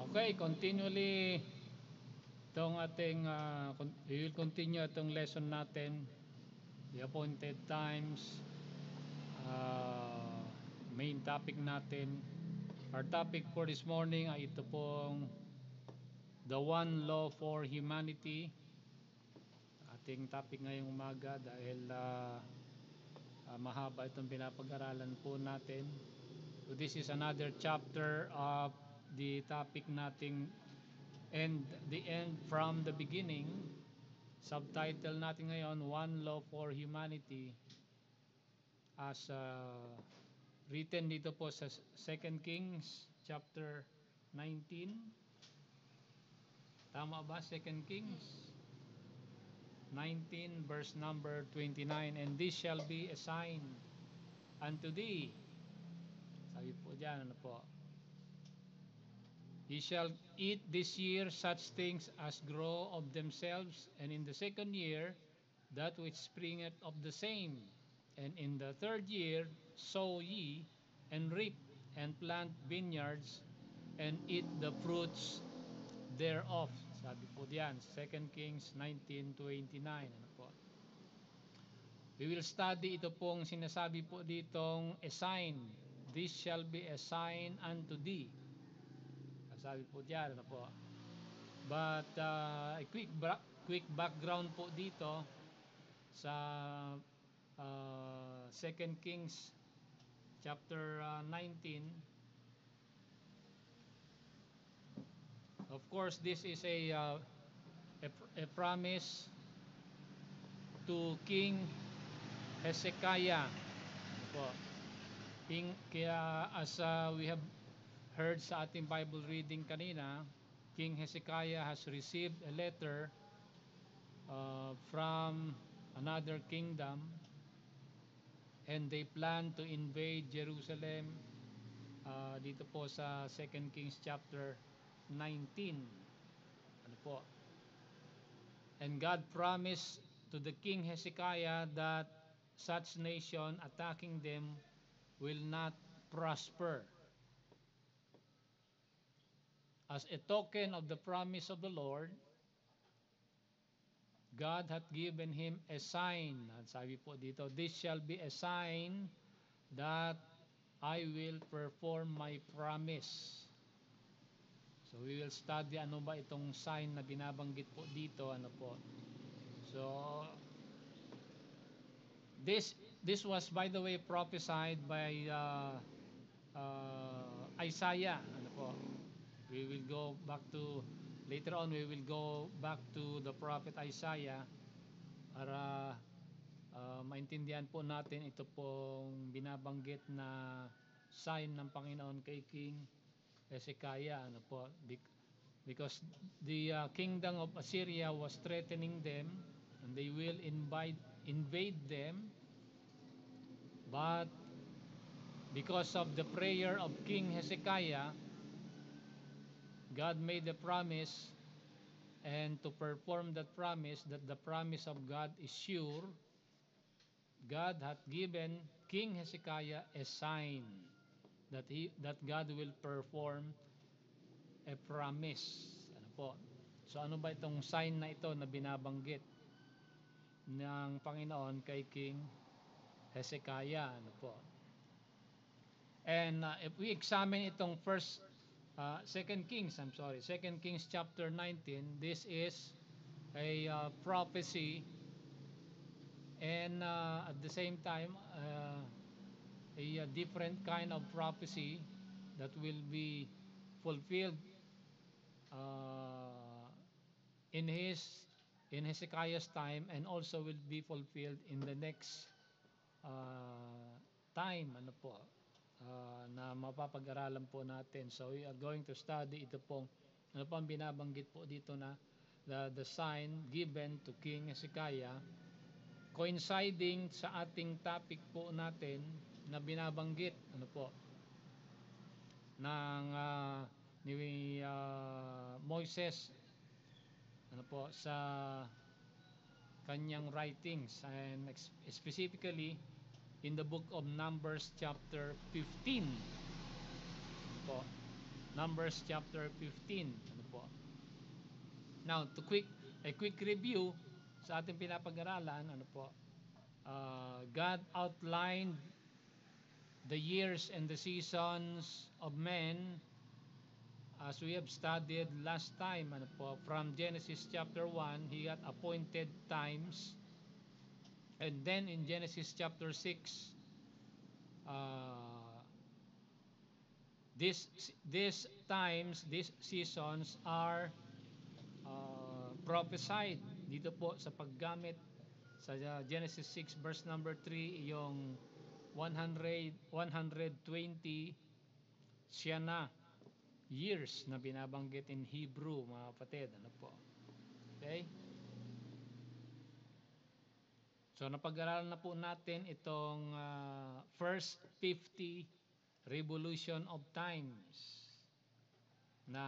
Okay, continually itong ating we will continue itong lesson natin, the appointed times, main topic natin. Our topic for this morning ay ito pong the one law for humanity. Ating topic ngayong umaga dahil mahaba itong pinapag-aralan po natin. So this is another chapter of the topic nating and the end from the beginning. Subtitle natin ngayon, One Law for Humanity, as written dito po sa 2 Kings chapter 19. Tama ba? 2 Kings 19 verse number 29. And this shall be a sign unto thee. Sabi po dyan, ano po? Ye shall eat this year such things as grow of themselves, and in the second year that which springeth of the same, and in the third year sow ye, and reap, and plant vineyards, and eat the fruits thereof. Sabi po diyan, 2 Kings 19:29. Ano po? We will study ito pong sinasabi po ditong a sign. This shall be a sign unto thee. Sabi po diyan, ano po? But a quick background po dito sa 2 Kings chapter 19. Of course, this is a promise to King Hezekiah. Ano po? Kaya as we have heard sa ating Bible reading kanina, King Hezekiah has received a letter from another kingdom, and they plan to invade Jerusalem dito po sa 2 Kings chapter 19. Ano po? And God promised to the King Hezekiah that such nation attacking them will not prosper. As a token of the promise of the Lord, God hath given him a sign. At sabi po dito, this shall be a sign that I will perform my promise. So we will study ano ba itong sign na binabanggit po dito, ano po. So this was, by the way, prophesied by Isaiah, ano po. We will go back to, later on we will go back to the prophet Isaiah para maintindihan po natin ito pong binabanggit na sign ng Panginoon kay King Hezekiah, ano po, because the kingdom of Assyria was threatening them, and they will invade them. But because of the prayer of King Hezekiah, God made a promise, and to perform that promise, that the promise of God is sure, God hath given King Hezekiah a sign that God will perform a promise. Ano po? So ano ba itong sign na ito na binabanggit ng Panginoon kay King Hezekiah? Ano po? And if we examine itong 2 Kings chapter 19, this is a prophecy, and at the same time a different kind of prophecy that will be fulfilled in Hezekiah's time, and also will be fulfilled in the next time, ano po, na mapapag-aralan po natin. So we are going to study ito pong ano pang binabanggit po dito na the sign given to King Hezekiah, coinciding sa ating topic po natin na binabanggit, ano po, ng ni Moises, ano po, sa kanyang writings, and specifically in the book of Numbers chapter 15. Ano po, Numbers chapter 15. Ano po? Now, a quick review sa ating pinapag-aralan, ano po? God outlined the years and the seasons of men as we have studied last time, ano po? From Genesis chapter 1, he got appointed times, and then in Genesis chapter 6, uh, these times, these seasons are prophesied dito po sa paggamit sa Genesis 6 verse number 3, yung 120 siya na years na binabanggit in Hebrew, mga kapatid. Ano po? Okay? So napag-aralan na po natin itong first 50 revolution of times na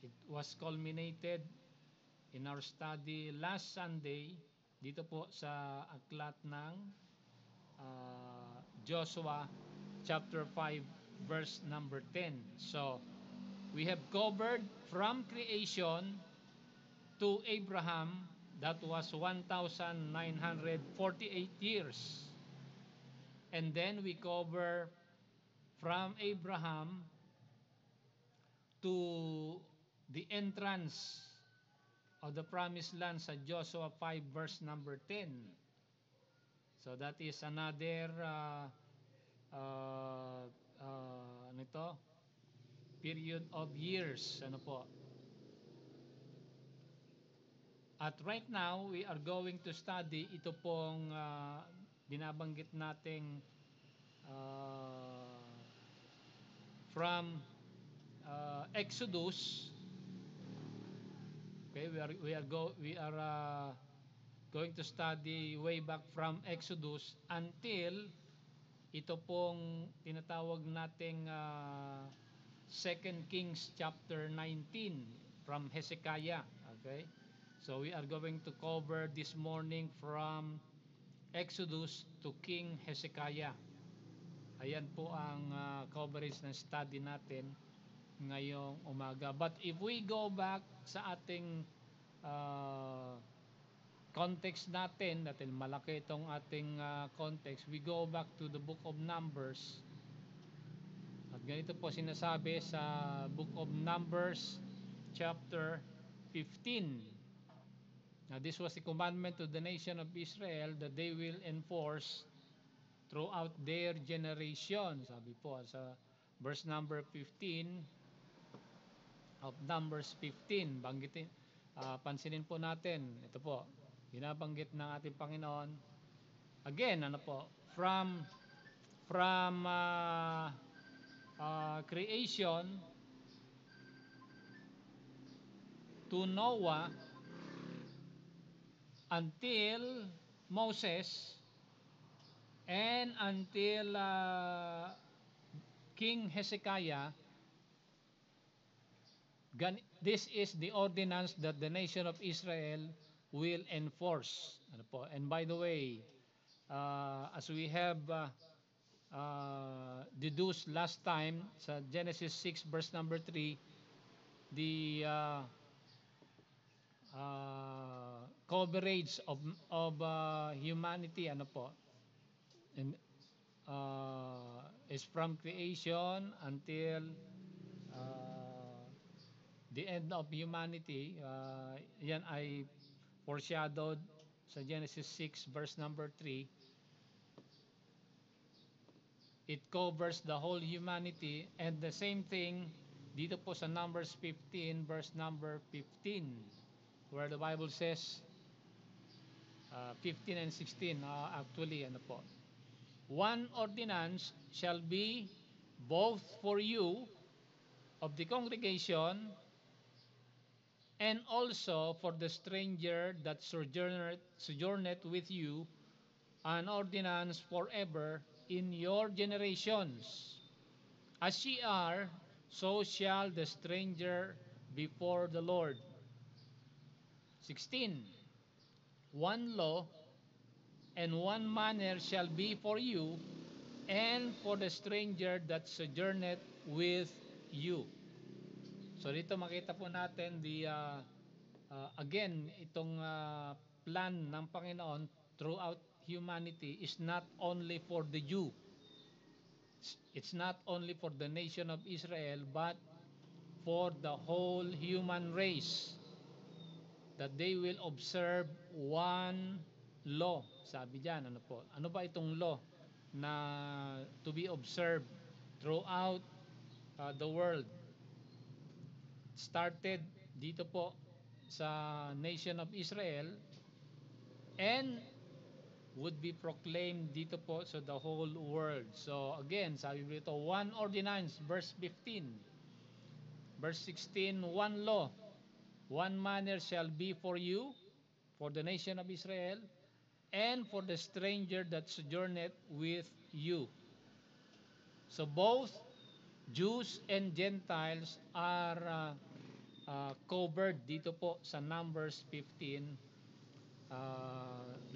it was culminated in our study last Sunday dito po sa aklat ng Joshua chapter 5 verse number 10. So, we have covered from creation to Abraham, that was 1948 years. And then we cover from Abraham to the entrance of the promised land sa Joshua 5 verse number 10. So that is another nito period of years, ano po. At right now we are going to study ito pong binabanggit nating from Exodus. Okay, we are going to study way back from Exodus until ito pong tinatawag nating 2 Kings chapter 19 from Hezekiah. Okay? So we are going to cover this morning from Exodus to King Hezekiah. Ayan po ang coverage ng study natin ngayong umaga. But if we go back sa ating context natin, dahil malaki itong ating context, we go back to the book of Numbers. At ganito po sinasabi sa book of Numbers chapter 15. Now this was the commandment to the nation of Israel that they will enforce throughout their generation. Sabi po sa verse number 15 of Numbers 15, banggitin, pansinin po natin, ito po, binabanggit ng ating Panginoon. Again, ano po, from creation to Noah until Moses and until King Hezekiah. This is the ordinance that the nation of Israel will enforce. Ano po? And by the way, as we have deduced last time sa Genesis 6 verse number 3, the coverage of humanity, ano po, and, is from creation until the end of humanity. Yan ay foreshadowed sa Genesis 6 verse number 3. It covers the whole humanity, and the same thing dito po sa Numbers 15 verse number 15, where the Bible says 15 and 16 actually, ano po, one ordinance shall be both for you of the congregation and also for the stranger that sojourneth with you, an ordinance forever in your generations. As ye are, so shall the stranger before the Lord. 16. One law and one manner shall be for you and for the stranger that sojourneth with you. So dito makita po natin again itong plan ng Panginoon throughout humanity is not only for the Jew. It's not only for the nation of Israel but for the whole human race, that they will observe one law. Sabi diyan, ano po? Ano ba itong law na to be observed throughout the world? Started dito po sa nation of Israel and would be proclaimed dito po sa the whole world. So again, sabi dito, one ordinance, verse 15. Verse 16, one law, one manner shall be for you, for the nation of Israel, and for the stranger that sojourneth with you. So both Jews and Gentiles are covered dito po sa Numbers 15,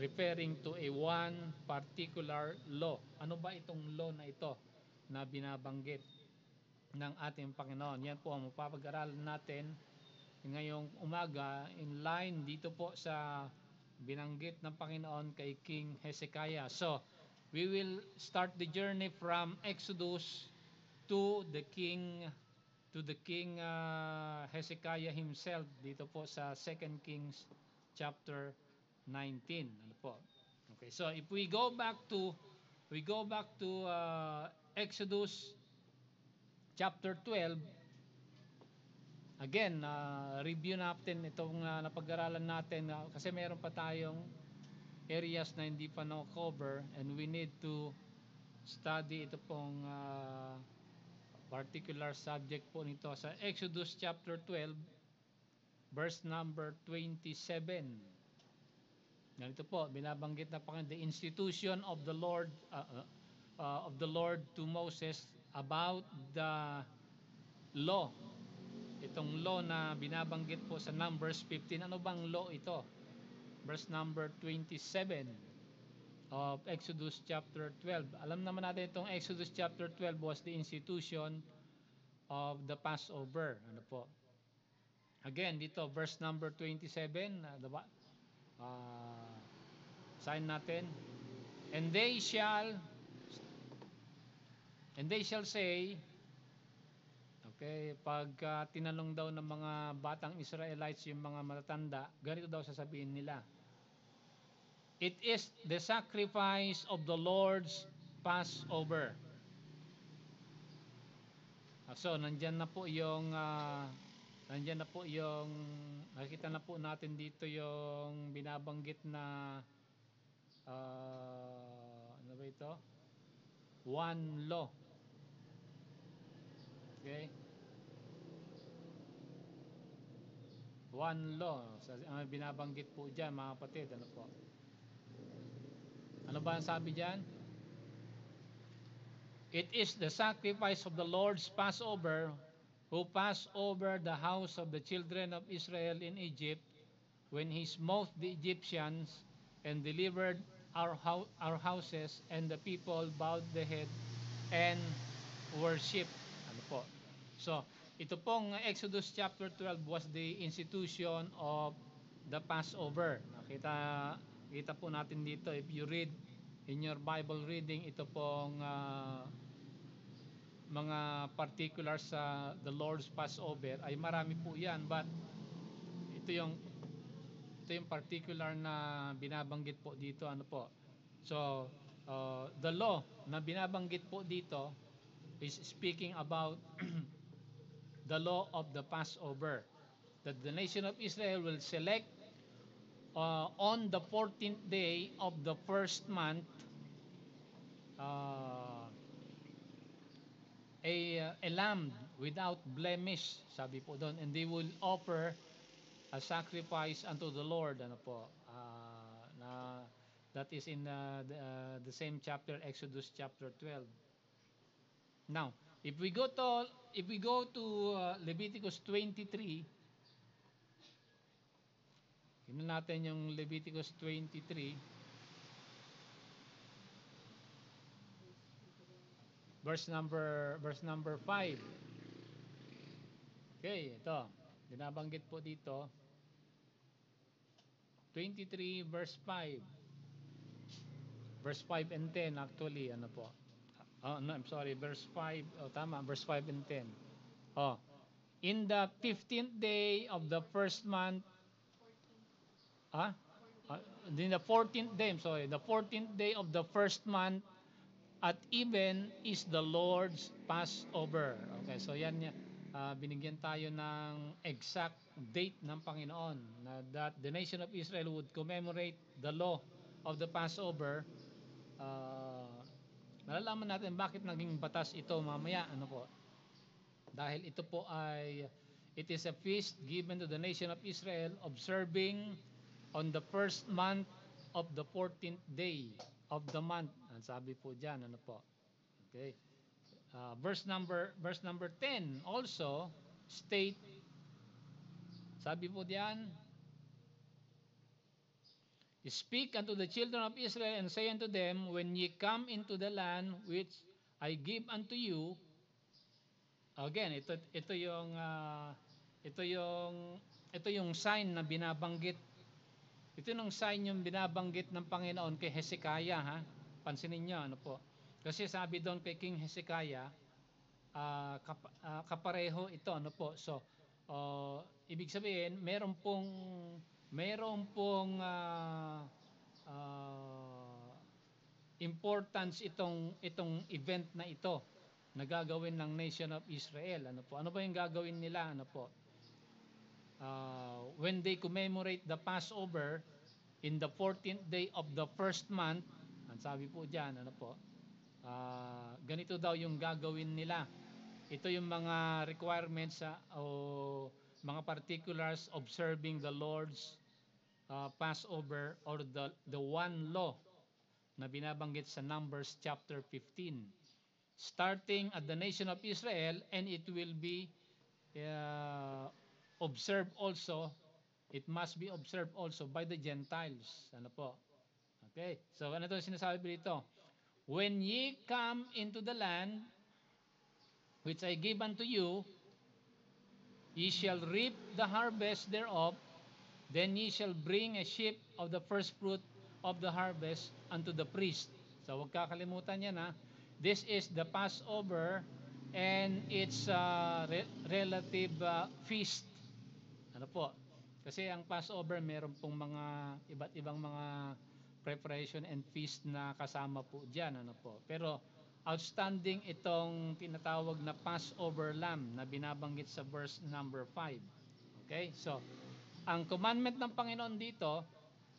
referring to a one particular law. Ano ba itong law na ito na binabanggit ng ating Panginoon? Yan po ang mapapag-aralan natin ngayong umaga in line dito po sa binanggit ng Panginoon kay King Hezekiah. So, we will start the journey from Exodus to the King Hezekiah himself dito po sa 2 Kings chapter 19. Ano po? Okay, so if we go back to Exodus chapter 12. Again, review natin itong napag-aralan natin kasi meron pa tayong areas na hindi pa na-cover and we need to study ito pong particular subject po nito sa Exodus chapter 12 verse number 27. Ganito po, binabanggit na pa the institution of the Lord to Moses about the law. Itong law na binabanggit po sa Numbers 15, ano bang law ito? Verse number 27 of Exodus chapter 12. Alam naman natin itong Exodus chapter 12 was the institution of the Passover. Ano po? Again, dito, verse number 27, sign natin. And they shall say, okay, pag tinanong daw ng mga batang Israelites yung mga matatanda, ganito daw sasabihin nila. It is the sacrifice of the Lord's Passover. So, nandyan na po yung nakita na po natin dito yung binabanggit na ano ba ito? One law. Okay? One law. Binabanggit po dyan, mga kapatid. Ano po? Ano ba ang sabi dyan? It is the sacrifice of the Lord's Passover, who passed over the house of the children of Israel in Egypt, when he smote the Egyptians and delivered our houses, and the people bowed the head and worship. Ano po? So, ito pong Exodus chapter 12 was the institution of the Passover. Kita po natin dito, if you read in your Bible reading, ito pong mga particulars sa the Lord's Passover ay marami po yan, but ito yung particular na binabanggit po dito. Ano po? So, the law na binabanggit po dito is speaking about the law of the Passover, that the nation of Israel will select on the 14th day of the first month a lamb without blemish, sabi po doon, and they will offer a sacrifice unto the Lord. Ano po? That is in the same chapter, Exodus chapter 12. Now, if we go to Leviticus 23, tingnan natin yung Leviticus 23, verse number 5. Okay, ito. Binabanggit po dito, 23 verse 5. Verse 5 and 10 actually, ano po. Oh, no, I'm sorry, verse 5. Oh, tama, verse 5 and 10. Oh, in the 15th day of the first month, ah, uh, in the 14th day, I'm sorry, the 14th day of the first month at even is the Lord's Passover. Okay, so yan, binigyan tayo ng exact date ng Panginoon na that the nation of Israel would commemorate the law of the Passover. Malalaman natin bakit naging batas ito mamaya, ano po. Dahil ito po ay it is a feast given to the nation of Israel observing on the first month of the 14th day of the month. Ang sabi po diyan, ano po. Okay. Verse number 10 also state, sabi po diyan, speak unto the children of Israel and say unto them, when ye come into the land which I give unto you. Again, ito yung sign na binabanggit. Ito yung sign yung binabanggit ng Panginoon kay Hezekiah, ha. Pansinin niyo, ano po. Kasi sabi doon kay King Hezekiah, kapareho ito, ano po. So, ibig sabihin, meron pong importance itong event na ito na gagawin ng nation of Israel. Ano po? Ano ba yung gagawin nila? Ano po? When they commemorate the Passover in the 14th day of the first month, ang sabi po diyan, ano po? Ganito daw yung gagawin nila. Ito yung mga requirements o mga particulars observing the Lord's Passover or the one law na binabanggit sa Numbers chapter 15, starting at the nation of Israel, and it will be observed also, it must be observed also by the Gentiles. Ano po? Okay, so ano ito sinasabi dito? When ye come into the land which I give unto you, ye shall reap the harvest thereof, then ye shall bring a sheaf of the first fruit of the harvest unto the priest. So huwag kakalimutan yan, ha. This is the Passover and its relative feast. Ano po? Kasi ang Passover meron pong mga iba't ibang mga preparation and feast na kasama po diyan, ano po. Pero outstanding itong tinatawag na Passover lamb na binabanggit sa verse number 5. Okay? So, ang commandment ng Panginoon dito,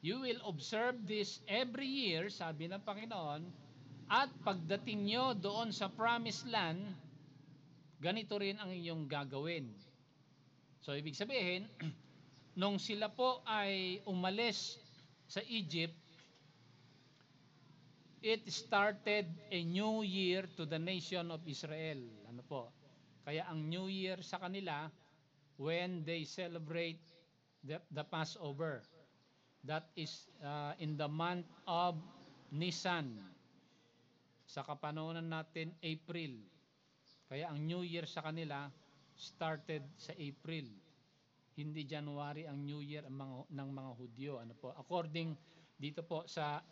you will observe this every year, sabi ng Panginoon, at pagdating nyo doon sa promised land, ganito rin ang inyong gagawin. So, ibig sabihin, nung sila po ay umalis sa Egypt, it started a new year to the nation of Israel. Ano po? Kaya ang New Year sa kanila, when they celebrate the Passover, that is in the month of Nisan. Sa kapanahonan natin, April. Kaya ang New Year sa kanila started sa April. Hindi January ang New Year ng mga Hudyo. Ano po? According dito po sa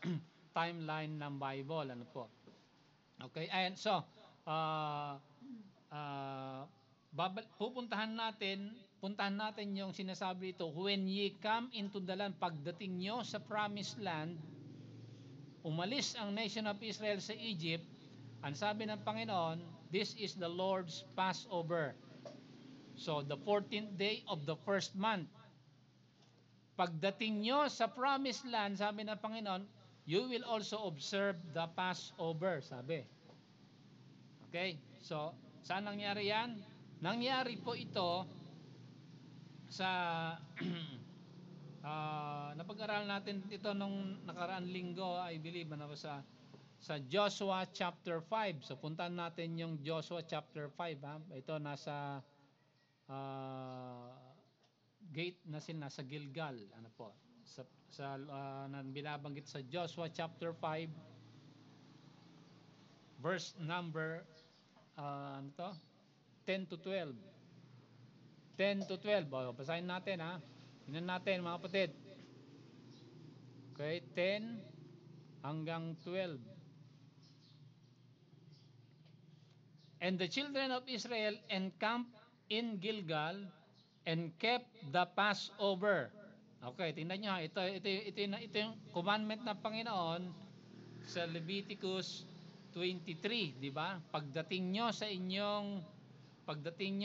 timeline ng Bible. Ano po? Okay, and so, puntahan natin yung sinasabi dito, when ye come into the land, pagdating nyo sa promised land, umalis ang nation of Israel sa Egypt, ang sabi ng Panginoon, this is the Lord's Passover. So, the 14th day of the first month. Pagdating nyo sa promised land, sabi ng Panginoon, you will also observe the Passover, sabi. Okay? So, saan nangyari yan? Nangyari po ito sa napag-aralan natin ito nung nakaraang linggo, I believe, sa Joshua chapter 5. So puntahan natin yung Joshua chapter 5, ha. Ito nasa gate na sila sa Gilgal, ano po. Sa binabanggit sa Joshua chapter 5 verse number 10 to 12. 10 to 12. O, basahin natin ha. Tingnan natin mga kapatid. Okay, 10 hanggang 12. And the children of Israel encamped in Gilgal and kept the Passover. Okay, tingnan nyo ha. Ito yung commandment ng Panginoon sa Leviticus 23, di ba? Pagdating nyo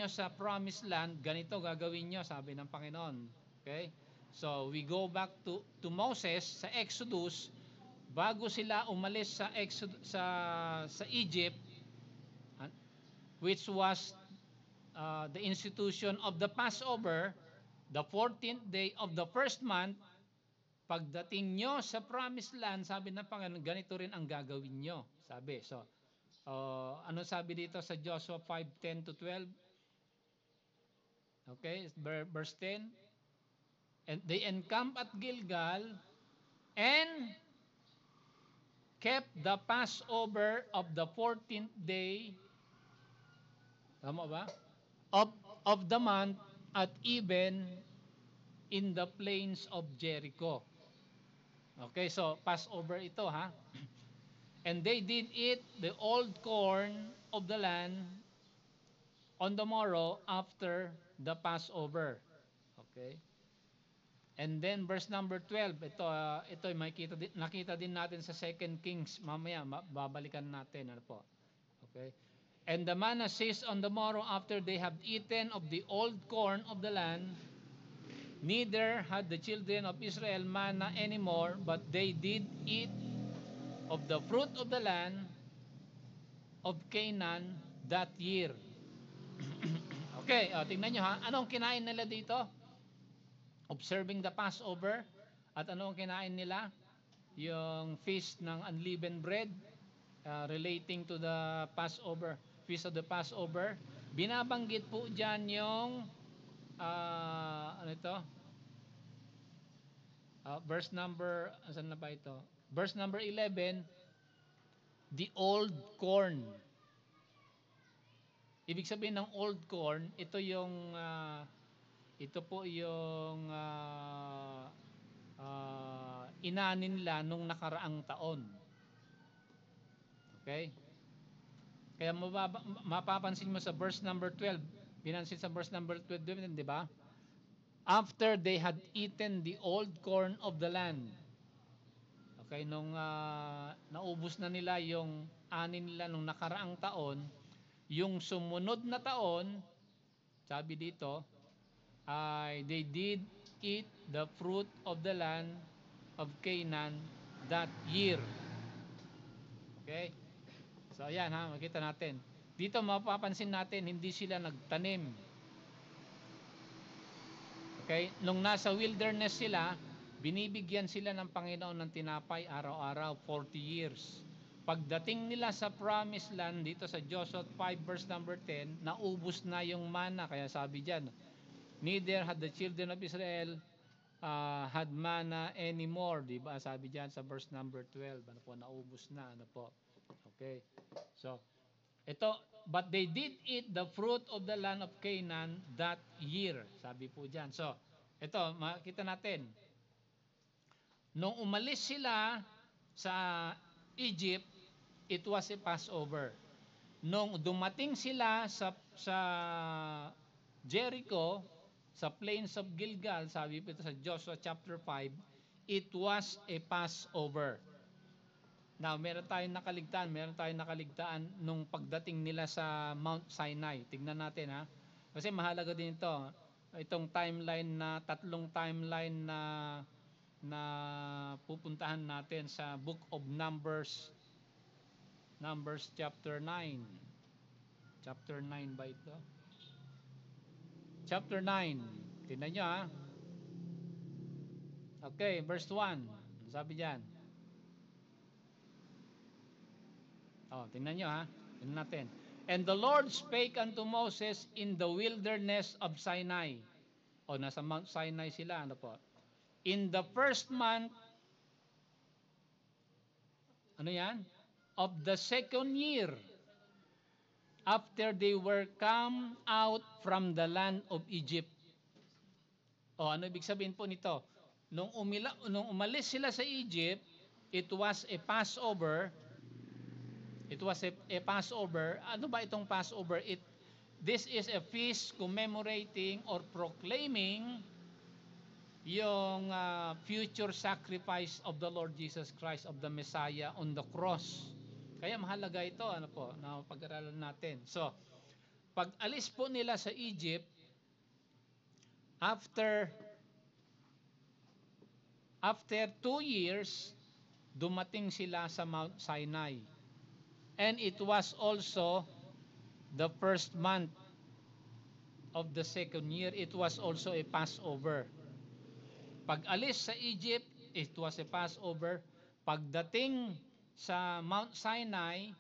sa promised land, ganito gagawin nyo, sabi ng Panginoon. Okay? So, we go back to Moses sa Exodus, bago sila umalis sa Egypt, which was the institution of the Passover, the 14th day of the first month. Pagdating nyo sa promised land, sabi ng Panginoon, ganito rin ang gagawin nyo. Sabi. So, ano sabi dito sa Joshua 5:10 to 12? Okay, verse 10. And they encamped at Gilgal and kept the Passover of the 14th day. Tama ba? Of the month at even in the plains of Jericho. Okay, so Passover ito ha. And they did eat the old corn of the land on the morrow after the Passover. Okay? And then verse number 12, ito nakita din natin sa 2 Kings, mamaya babalikan natin, ano po. Okay? And the manna ceased on the morrow after they have eaten of the old corn of the land. Neither had the children of Israel manna anymore, but they did eat of the fruit of the land of Canaan that year. Okay, tingnan nyo ha. Anong kinain nila dito? Observing the Passover. At anong kinain nila? Yung feast ng unleavened bread, relating to the Passover, feast of the Passover. Binabanggit po dyan yung ano ito? Verse number, saan na ba ito? Verse number 11, the old corn. Ibig sabihin ng old corn, ito po yung inanin nila nung nakaraang taon. Okay? Kaya mapapansin mo sa verse number 12, pinansin sa verse number 12, di ba? After they had eaten the old corn of the land. Okay, nung naubos na nila yung anin nila nung nakaraang taon, yung sumunod na taon, sabi dito, they did eat the fruit of the land of Canaan that year. Okay? So ayan ha, makita natin. Dito mapapansin natin, hindi sila nagtanim. Okay? Nung nasa wilderness sila, binibigyan sila ng Panginoon ng tinapay araw-araw, 40 years. Pagdating nila sa promised land, dito sa Joshua 5 verse number 10, naubos na yung manna. Kaya sabi dyan, neither had the children of Israel had manna anymore. Diba? Sabi dyan sa verse number 12, ano po, naubos na. Ano po? Okay. So, ito, but they did eat the fruit of the land of Canaan that year. Sabi po dyan. So, ito, makita natin. Nung umalis sila sa Egypt, it was a Passover. Nung dumating sila sa Jericho, sa plains of Gilgal, sabi po ito sa Joshua chapter 5, it was a Passover. Now, meron tayong nakaligtaan nung pagdating nila sa Mount Sinai. Tignan natin ha. Kasi mahalaga din ito. Itong timeline na, tatlong timeline na pupuntahan natin sa Book of Numbers. Numbers chapter 9. Chapter 9 ba ito? Chapter 9. Tingnan nyo ha. Okay, verse 1. Sabi dyan. Tingnan nyo ha. Tingnan natin. And the Lord spake unto Moses in the wilderness of Sinai. Nasa Mount Sinai sila. Ano po? In the first month, ano yan? Of the second year, after they were come out from the land of Egypt. O ano ibig sabihin po nito? Nung umalis sila sa Egypt, it was a Passover. It was a Passover. Ano ba itong Passover? This is a feast commemorating or proclaiming yung future sacrifice of the Lord Jesus Christ, of the Messiah on the cross. Kaya mahalaga ito, ano po, na pag-aralan natin. So, pag alis po nila sa Egypt, after 2 years, dumating sila sa Mount Sinai. And it was also the first month of the second year. It was also a Passover. Pag alis sa Egypt, it was a Passover. Pagdating sa Mount Sinai,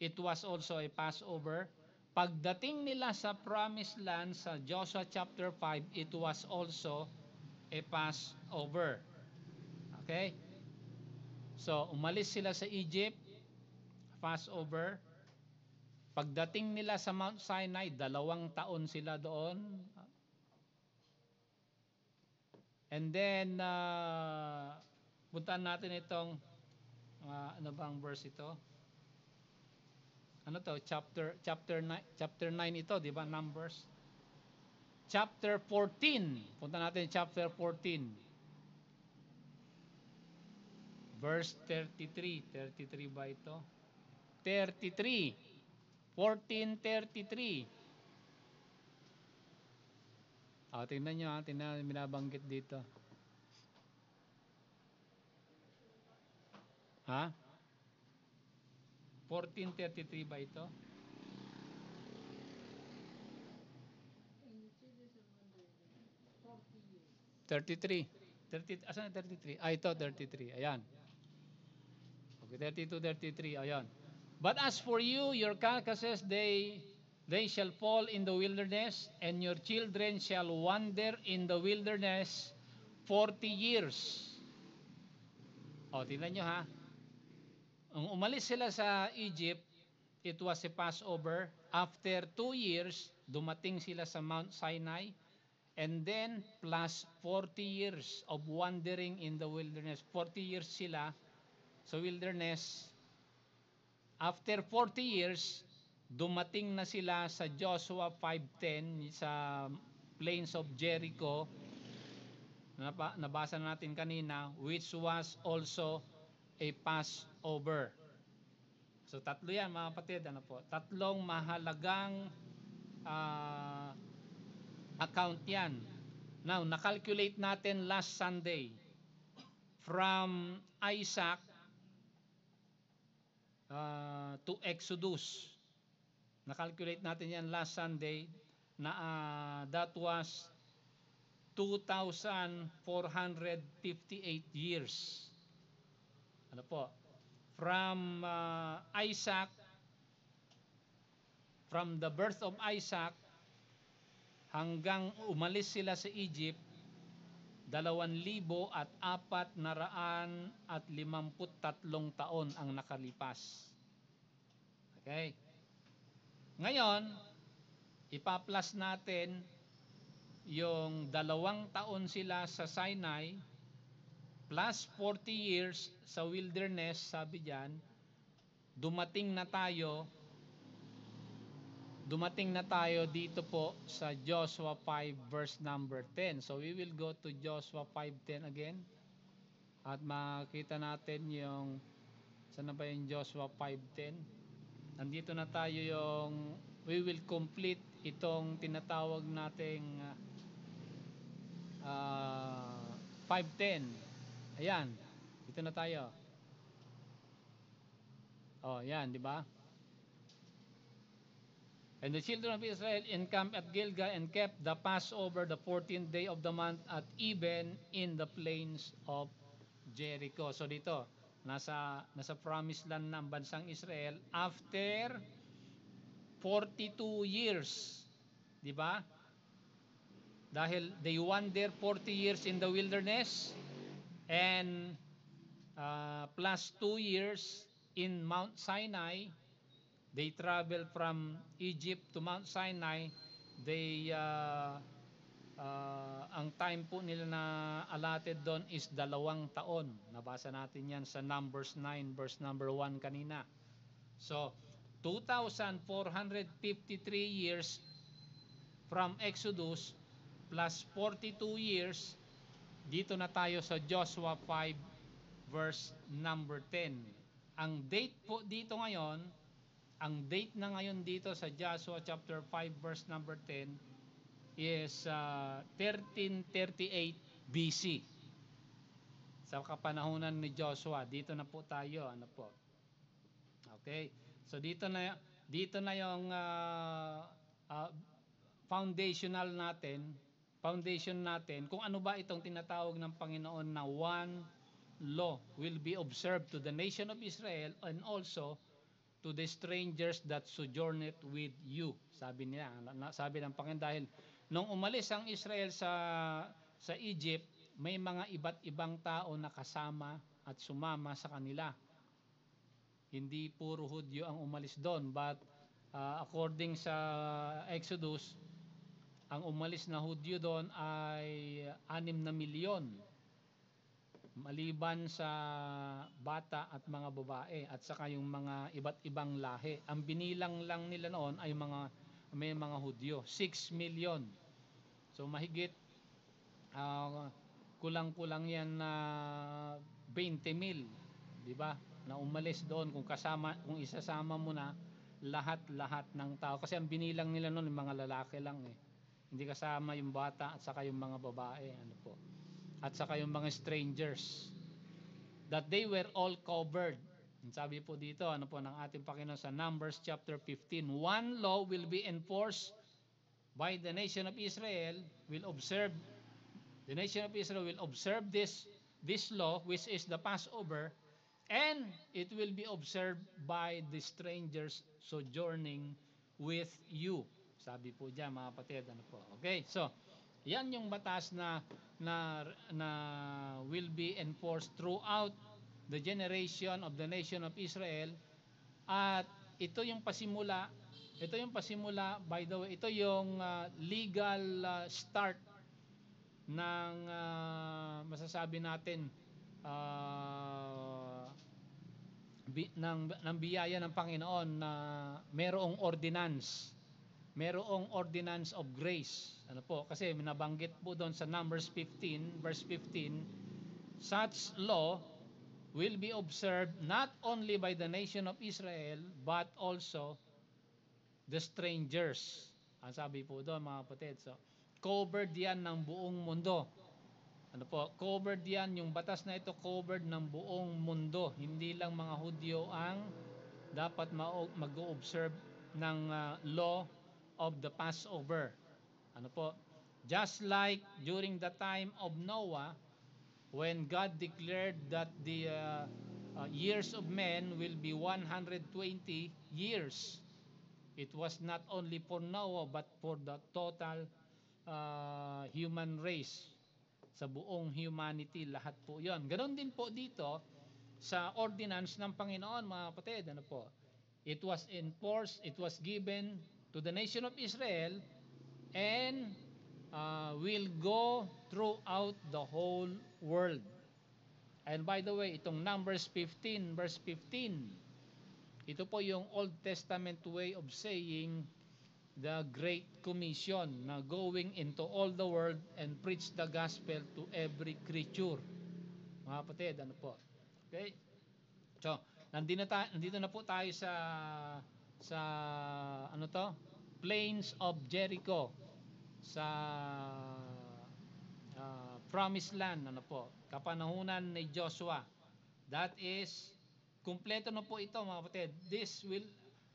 it was also a Passover. Pagdating nila sa Promised Land sa Joshua chapter 5, it was also a Passover. Okay? So, umalis sila sa Egypt, Passover. Pagdating nila sa Mount Sinai, 2 taon sila doon. And then, puntaan natin itong, ano bang verse ito? Ano to? Chapter 9 ito, di ba? Numbers. Chapter 14. Punta natin chapter 14. Verse 33. 33 ba ito? 33. 14:33. Tingnan nyo ha. Tingnan binabanggit dito. Ha? 14:33 ba ito? Asan na 33? Ito 33. Ayan. Okay, 32, 33. Ayan. But as for you, your carcasses, they shall fall in the wilderness, and your children shall wander in the wilderness 40 years. Tingnan nyo ha. Ang umalis sila sa Egypt, it was a Passover. After 2 years, dumating sila sa Mount Sinai. And then, plus 40 years of wandering in the wilderness. 40 years sila sa wilderness. After 40 years, dumating na sila sa Joshua 5:10 sa plains of Jericho. Nabasa natin kanina, which was also a Passover. So tatlo yan mga kapatid, ano po? Tatlong mahalagang account yan. Now, nakalculate natin last Sunday from Isaac to Exodus. Nakalculate natin yan last Sunday na that was 2,458 years. Ano po? From Isaac, from the birth of Isaac hanggang umalis sila sa Egypt, 2,453 taon ang nakalipas. Okay? Ngayon, ipa-plus natin yung 2 taon sila sa Sinai plus 40 years sa wilderness, sabi diyan, dumating na tayo dito po sa Joshua 5 verse number 10. So we will go to Joshua 5:10 again. At makita natin yung saan na ba yung Joshua 5:10? Nandito na tayo yung we will complete itong tinatawag nating 5:10. Ayan. Dito na tayo. Yan, di ba? And the children of Israel encamped at Gilgal and kept the Passover the 14th day of the month at even in the plains of Jericho. So dito, nasa promised land ng bansang Israel after 42 years. Di ba? Dahil they wander 40 years in the wilderness and plus 2 years in Mount Sinai. They travel from Egypt to Mount Sinai. They ang time po nila na allotted doon is 2 taon. Nabasa natin yan sa Numbers 9 verse number 1 kanina. So, 2,453 years from Exodus plus 42 years, dito na tayo sa Joshua 5 verse number 10. Ang date po dito ngayon, ang date na ngayon dito sa Joshua chapter 5 verse number 10 is 1338 BC. Sa kapanahunan ni Joshua, dito na po tayo, ano po. Okay? So dito na yung foundation natin kung ano ba itong tinatawag ng Panginoon na one law will be observed to the nation of Israel and also to the strangers that sojourned with you. Sabi niya, sabi ng Panginoon, dahil nung umalis ang Israel sa Egypt, may mga iba't ibang tao na kasama at sumama sa kanila. Hindi puro Hudyo ang umalis doon, but according sa Exodus, ang umalis na Hudyo doon ay 6 na milyon, maliban sa bata at mga babae at saka yung mga iba't ibang lahi. Ang binilang lang nila noon ay may mga Hudyo, 6 million. So mahigit kulang-kulang yan na 20,000, di ba? Na umalis doon kung isasama mo na lahat-lahat ng tao, kasi ang binilang nila noon yung mga lalaki lang eh. Hindi kasama yung bata at saka yung mga babae, ano po. At saka yung mga strangers. That they were all covered. Sabi po dito, ano po ng ating Panginoon sa Numbers chapter 15, one law will be enforced by the nation of Israel, the nation of Israel will observe this law, which is the Passover, and it will be observed by the strangers sojourning with you. Sabi po diyan, mga kapatid, ano po. Okay, so yan yung batas na will be enforced throughout the generation of the nation of Israel. At ito yung pasimula, by the way, ito yung legal start ng masasabi natin ng biyaya ng Panginoon na merong ordinance of grace. Ano po? Kasi nabanggit po doon sa Numbers 15 verse 15, such law will be observed not only by the nation of Israel but also the strangers. Ang sabi po doon, mga kapatid, so covered yan ng buong mundo. Ano po? Covered yan, yung batas na ito covered ng buong mundo. Hindi lang mga Hudyo ang dapat mag-observe ng law of the Passover. Ano po? Just like during the time of Noah, when God declared that the years of men will be 120 years. It was not only for Noah but for the total human race. Sa buong humanity, lahat po yon. Ganon din po dito sa ordinance ng Panginoon, mga kapatid. Ano po? It was enforced, it was given to the nation of Israel and will go throughout the whole world. And by the way, itong Numbers 15 verse 15, ito po yung Old Testament way of saying the Great Commission na going into all the world and preach the gospel to every creature. Mga kapatid, ano po? Okay? So, nandito na po tayo sa ano to? Plains of Jericho, sa Promised Land, ano po? Kapanahunan ni Joshua. That is kumpleto na po ito, mga kapatid.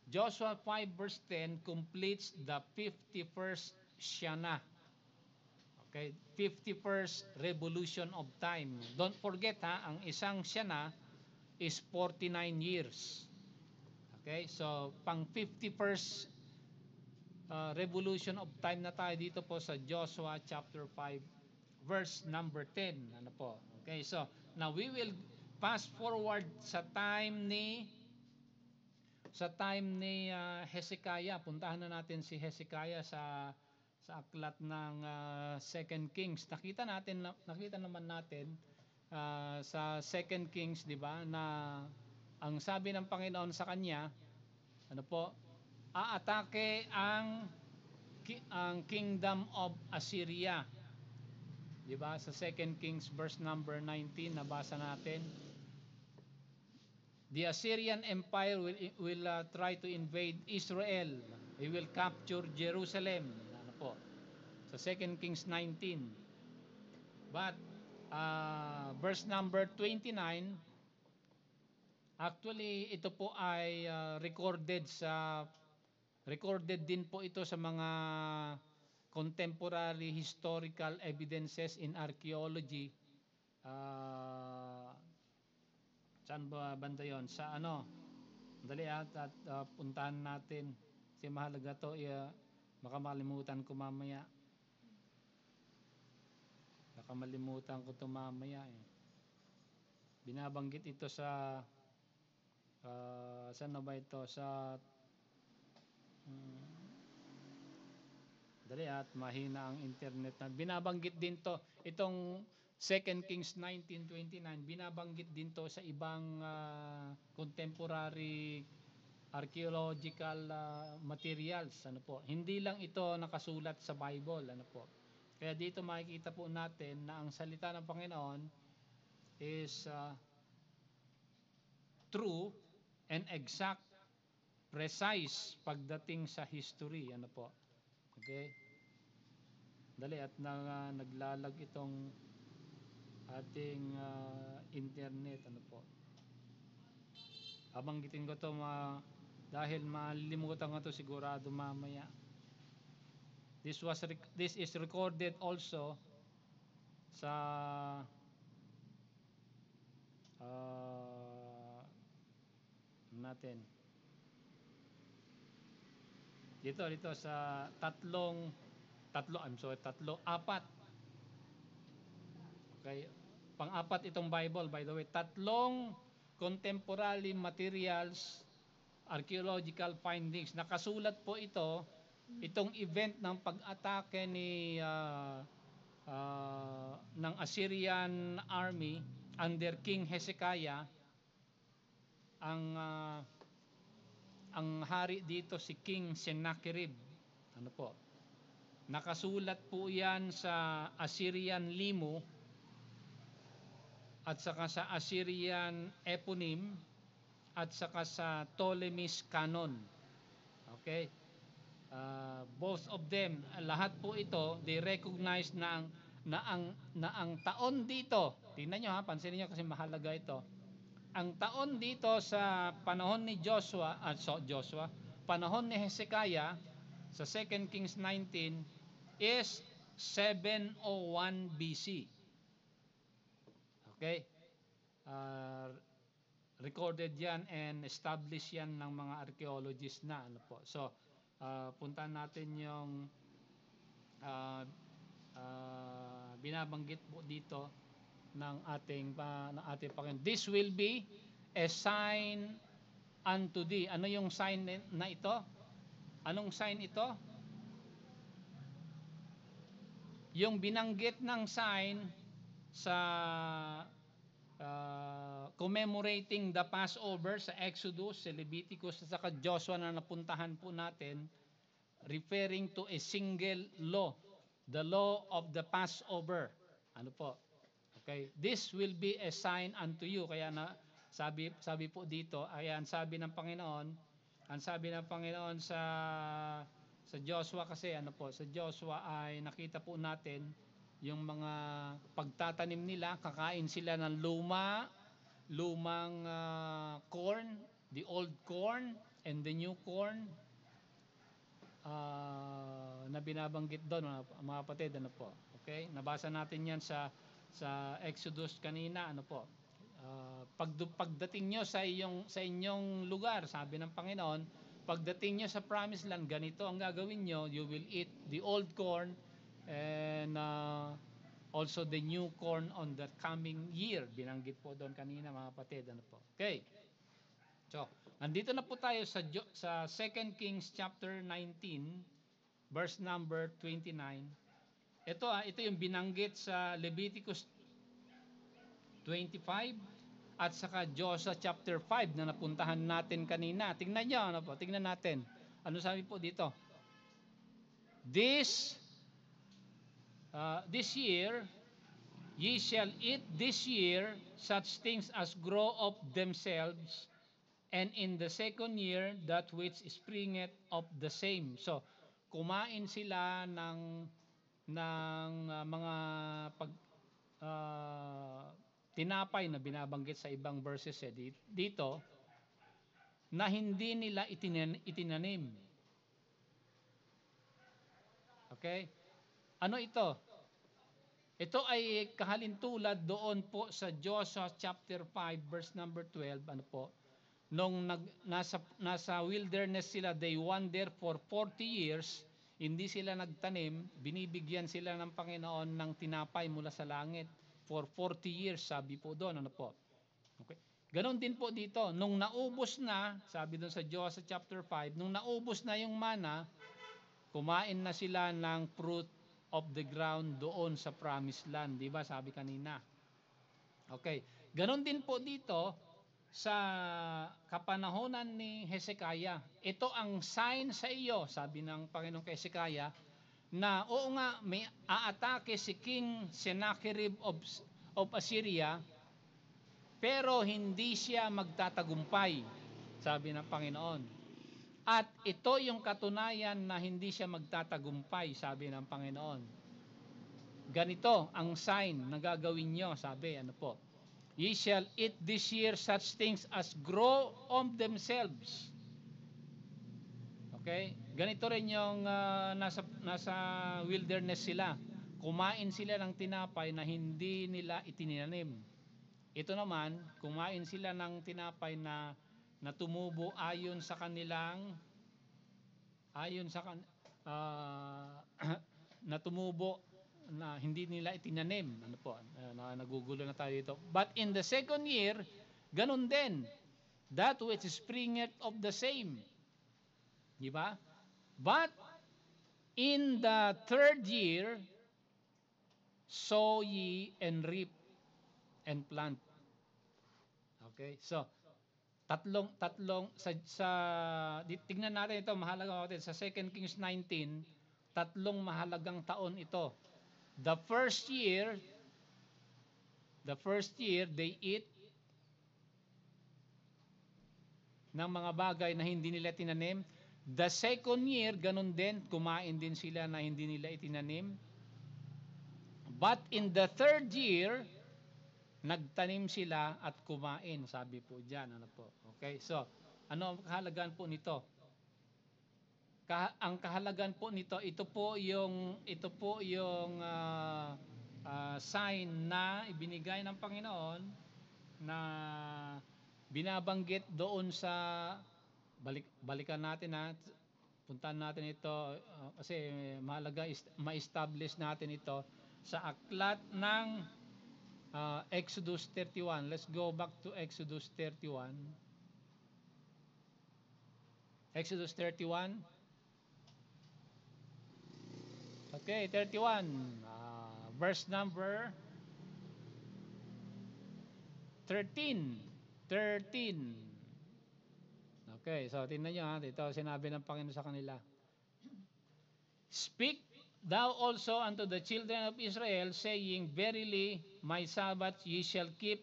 Joshua 5 verse 10 completes the 51st Shana. Okay, 51st revolution of time. Don't forget ang isang Shana is 49 years. Okay, so pang 51st revolution of time na tayo dito po sa Joshua chapter 5 verse number 10. Ano po? Okay, so now we will fast forward sa time ni sa time ni Hezekiah. Puntahan na natin si Hezekiah sa aklat ng Second Kings. Nakita naman natin sa Second Kings, 'di ba, na ang sabi ng Panginoon sa kanya, ano po, aatake ang kingdom of Assyria. 'Di ba? Sa Second Kings verse number 19 nabasa natin. The Assyrian Empire will try to invade Israel. He will capture Jerusalem. Ano po? Sa Second Kings 19. But verse number 29, actually ito po ay recorded din po ito sa mga contemporary historical evidences in archaeology. Saan ba banda yon? Sa ano? Dali at puntahan natin. Kasi mahalaga to, baka makalimutan ko mamaya. Binabanggit ito sa saan na ba ito? Dali at mahina ang internet na. Binabanggit din to, itong Second Kings 19:29, binabanggit din to sa ibang contemporary archaeological materials, ano po. Hindi lang ito nakasulat sa Bible, ano po. Kaya dito makikita po natin na ang salita ng Panginoon is true and exact, precise pagdating sa history, ano po. Okay? Dali at naglalag itong ating internet, ano po. Abanggitin ko to dahil malilimutan ko to sigurado mamaya. This is recorded also sa dito sa apat. Okay, pang-apat itong Bible, by the way. Tatlong contemporary materials, archaeological findings. Nakasulat po itong event ng pag-atake ng Assyrian army under King Hezekiah. Ang hari dito si King Sennacherib. Ano po? Nakasulat po 'yan sa Assyrian Limu at saka sa Assyrian Eponym at saka sa Ptolemy's Canon. Okay? Both of them, lahat po ito, they recognize na ang taon dito, tingnan nyo ha, pansinin nyo kasi mahalaga ito. Ang taon dito sa panahon ni panahon ni Hezekiah, sa 2 Kings 19, is 701 BC. Okay? Recorded yan and established yan ng mga archaeologists na. Ano po. So, puntahan natin yung binabanggit po dito ng ating Panginoon. This will be a sign unto thee. Ano yung sign na ito? Anong sign ito? Yung binanggit ng sign sa commemorating the Passover sa Exodus, sa Leviticus at saka Joshua na napuntahan po natin, referring to a single law, the law of the Passover. Ano po? Okay, this will be a sign unto you. Kaya sabi po dito, ayan, sabi ng Panginoon sa Joshua kasi, ano po, sa Joshua ay nakita po natin yung mga pagtatanim nila, kakain sila ng lumang corn, the old corn and the new corn, na binabanggit doon, mga kapatid, ano po. Okay? Nabasa natin 'yan sa Exodus kanina, ano po. Pagdating nyo sa inyong lugar, sabi ng Panginoon, pagdating nyo sa promised land, ganito ang gagawin nyo, you will eat the old corn and also the new corn on the coming year. Binanggit po doon kanina, mga kapatid, ano po. Okay. So, Andito na po tayo sa 2 Kings chapter 19, verse number 29. Ito yung binanggit sa Leviticus 25 at saka Joshua chapter 5 na napuntahan natin kanina. Tingnan niyo, tingnan natin. Ano sabi po dito? This year ye shall eat this year such things as grow of themselves, and in the second year that which springeth of the same. So, kumain sila ng mga pag tinapay na binabanggit sa ibang verses dito na hindi nila itinanim. Okay? Ano ito? Ito ay kahalintulad doon po sa Joshua chapter 5 verse number 12. Ano po? Nung nasa wilderness sila, they wander for 40 years, hindi sila nagtanim, binibigyan sila ng Panginoon ng tinapay mula sa langit for 40 years, sabi po doon. Ano po? Okay. Ganon din po dito, nung naubos na, sabi doon sa Joshua chapter 5, nung naubos na yung mana, kumain na sila ng fruit of the ground doon sa promised land, di ba? Sabi kanina. Okay. Ganon din po dito sa kapanahonan ni Hezekiah. Ito ang sign sa iyo, sabi ng Panginoon kay Hezekiah, na oo nga, may aatake si King Sennacherib of Assyria, pero hindi siya magtatagumpay, sabi ng Panginoon. At ito yung katunayan na hindi siya magtatagumpay, sabi ng Panginoon. Ganito ang sign na gagawin nyo, sabi, ano po? Ye shall eat this year such things as grow of themselves. Okay? Ganito rin yung nasa wilderness sila. Kumain sila ng tinapay na hindi nila itinanim. Ito naman, kumain sila ng tinapay na tumubo ayon sa na tumubo na hindi nila itinanim. Ano po? Nagugulo na tayo dito. But in the second year, ganun din. That which springeth of the same. Di ba? But in the third year, sow ye and reap and plant. Okay? So, tatlong tingnan natin ito, mahalaga natin sa 2 Kings 19, tatlong mahalagang taon ito. The first year they eat ng mga bagay na hindi nila tinanim. The second year, ganun din, kumain din sila na hindi nila itinanim. But in the third year, nagtanim sila at kumain, sabi po diyan, ano po. Okay? So, ano ang kahalagaan po nito? Ang kahalagaan po nito, ito po yung sign na ibinigay ng Panginoon na binabanggit doon sa balikan natin puntahan natin ito kasi mahalaga ma-establish natin ito sa aklat ng Exodus 31. Let's go back to Exodus 31. Exodus 31. Okay, 31. Verse number 13. Okay, so tingnan nyo dito sinabi ng Panginoon sa kanila. Speak thou also unto the children of Israel, saying, Verily my Sabbath ye shall keep,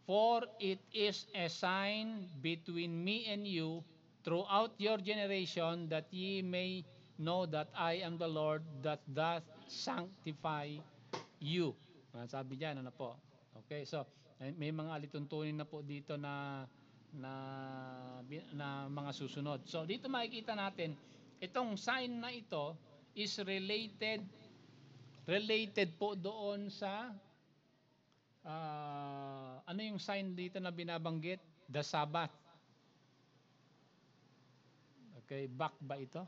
for it is a sign between me and you throughout your generation, that ye may know that I am the Lord that doth sanctify you. Sabi diyan, ano po? Okay, so may mga alituntunin na po dito na mga susunod. So dito makikita natin itong sign na ito is related po doon sa ano yung sign dito na binabanggit? The Sabbath. Okay, back ba ito?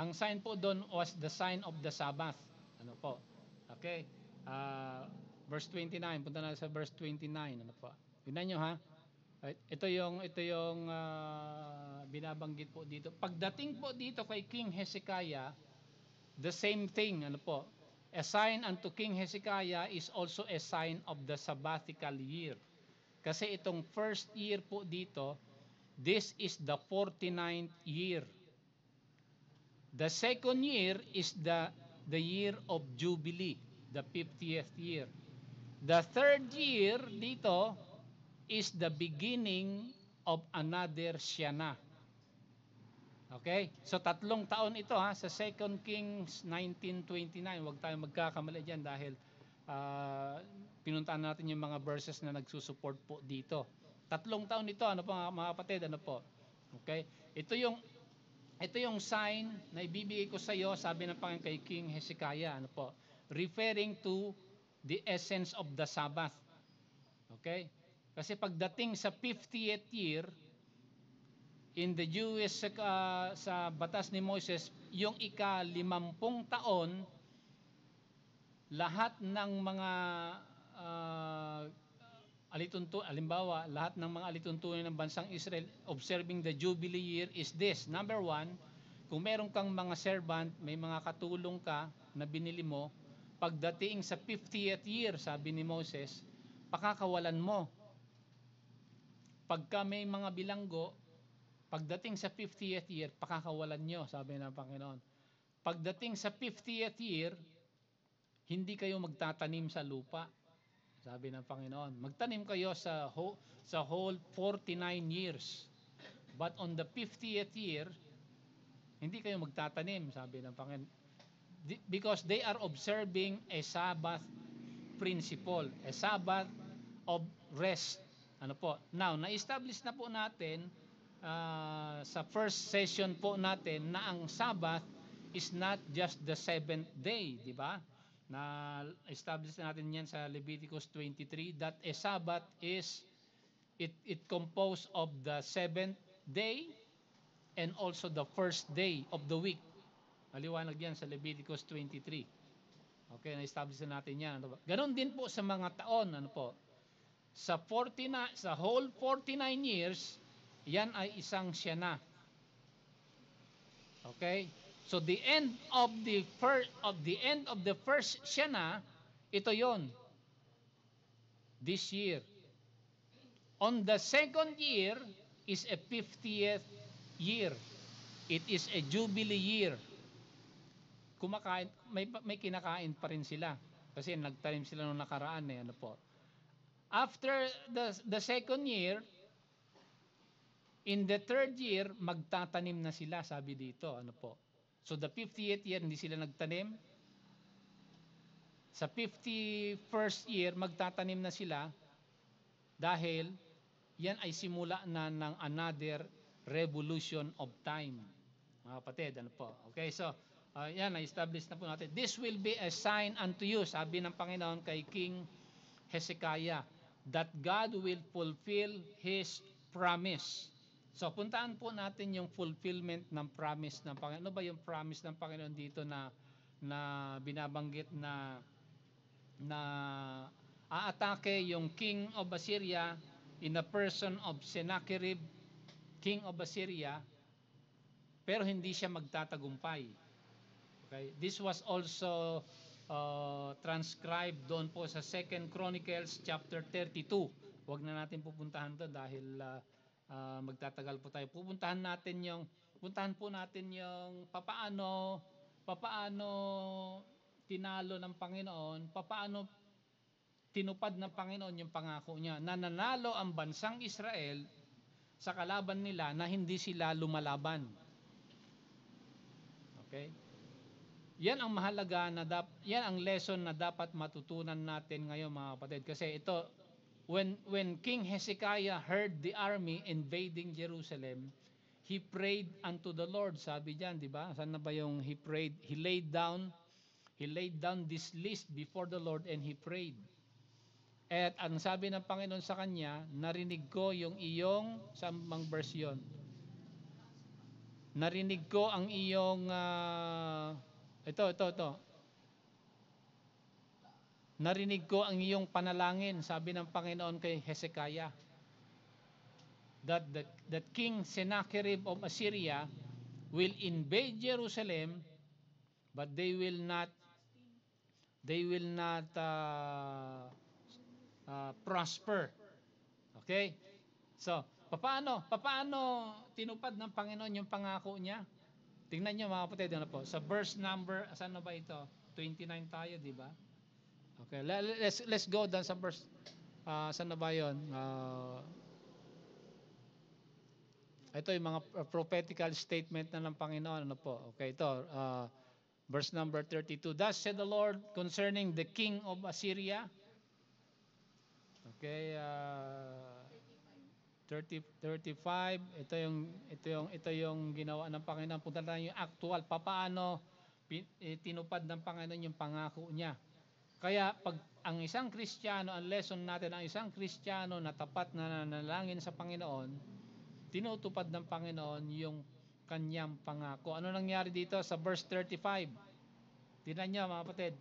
Ang sign po doon was the sign of the Sabbath. Ano po? Okay. Ah, verse 29, punta na sa verse 29, ano po? Tingnan niyo ha. Ito yung binabanggit po dito. Pagdating po dito kay King Hezekiah, the same thing, ano po? A sign unto King Hezekiah is also a sign of the sabbatical year. Kasi itong first year po dito, this is the 49th year. The second year is the year of Jubilee, the 50th year. The third year dito is the beginning of another Shana. Okay? So tatlong taon ito ha, sa 2 Kings 19:29. Huwag tayong magkakamali diyan dahil pinuntahan natin yung mga verses na nagsusupport po dito. Tatlong taon ito, ano po mga kapatid, ano po? Okay? Ito yung sign na ibibigay ko sa iyo, sabi ng Panginoon kay King Hezekiah, ano po? Referring to the essence of the Sabbath. Okay? Kasi pagdating sa 50th year, in the Jewish sa batas ni Moses, yung ika-50 taon, lahat ng mga alimbawa, lahat ng mga alituntunin ng bansang Israel observing the Jubilee year is this. Number one, kung meron kang mga servant, may mga katulong ka na binili mo, pagdating sa 50th year, sabi ni Moses, pakakawalan mo. Pagka may mga bilanggo, pagdating sa 50th year, pakakawalan nyo, sabi ng Panginoon. Pagdating sa 50th year, hindi kayo magtatanim sa lupa, sabi ng Panginoon. Magtanim kayo sa whole 49 years. But on the 50th year, hindi kayo magtatanim, sabi ng Panginoon. Because they are observing a Sabbath principle, a Sabbath of rest. Ano po? Now, na-establish na po natin sa first session po natin na ang Sabbath is not just the seventh day, di ba? Na-establish na natin yan sa Leviticus 23 that a Sabbath is it composed of the seventh day and also the first day of the week. Maliwanag yan sa Leviticus 23. Okay, na-establish na natin yan. Ano ba? Ganon din po sa mga taon, ano po? Sa whole 49 years, yan ay isang Shana. Okay? So the end of the first Shana, ito 'yon. This year. On the second year is a 50th year. It is a Jubilee year. May kinakain pa rin sila kasi nagtanim sila nung nakaraan ano po. After the second year, in the third year, magtatanim na sila, sabi dito, ano po. So the 50th year, hindi sila nagtanim. Sa 51st year, magtatanim na sila dahil yan ay simula na ng another revolution of time. Mga kapatid, ano po. Okay, so yan, na-establish na po natin. This will be a sign unto you, sabi ng Panginoon kay King Hezekiah, that God will fulfill His promise. So, puntaan po natin yung fulfillment ng promise ng Panginoon. Ano ba yung promise ng Panginoon dito na binabanggit na aatake yung king of Assyria in the person of Sennacherib, king of Assyria, pero hindi siya magtatagumpay. Okay? This was also transcribed doon po sa 2 Chronicles chapter 32. Huwag na natin pupuntahan to dahil magtatagal po tayo. Puntahan po natin yung papaano tinalo ng Panginoon, papaano tinupad ng Panginoon yung pangako niya. Nananalo ang bansang Israel sa kalaban nila na hindi sila lumalaban. Okay? Yan ang mahalaga yan ang lesson na dapat matutunan natin ngayon, mga kapatid, kasi ito when King Hezekiah heard the army invading Jerusalem, he prayed unto the Lord. Sabi diyan, di ba? Saan na ba yung he prayed? He laid down this list before the Lord and he prayed. At ang sabi ng Panginoon sa kanya, narinig ko yung iyong, sa mang verse yun? narinig ko ang iyong, ito. Narinig ko ang iyong panalangin, sabi ng Panginoon kay Hezekiah, that King Sennacherib of Assyria will invade Jerusalem, but they will not prosper. Okay? So, papaano tinupad ng Panginoon yung pangako niya? Tingnan niyo mga kapatid, ano po? Sa verse number, saan na ba ito? 29 tayo, di ba? Okay, let's go down sa verse, saan na ba yun? Ito yung mga prophetical statement na ng Panginoon, ano po? Okay, ito, verse number 32. Thus said the Lord concerning the king of Assyria. Okay, 35. Ito yung ginawa ng Panginoon. Punta tayo yung actual, papaano tinupad ng Panginoon yung pangako niya. Kaya pag ang isang Kristiyano, ang lesson natin, ang isang Kristiyano na tapat na nanalangin sa Panginoon, tinutupad ng Panginoon yung kanyang pangako. Ano nangyari dito sa verse 35? Tingnan niyo mga kapatid.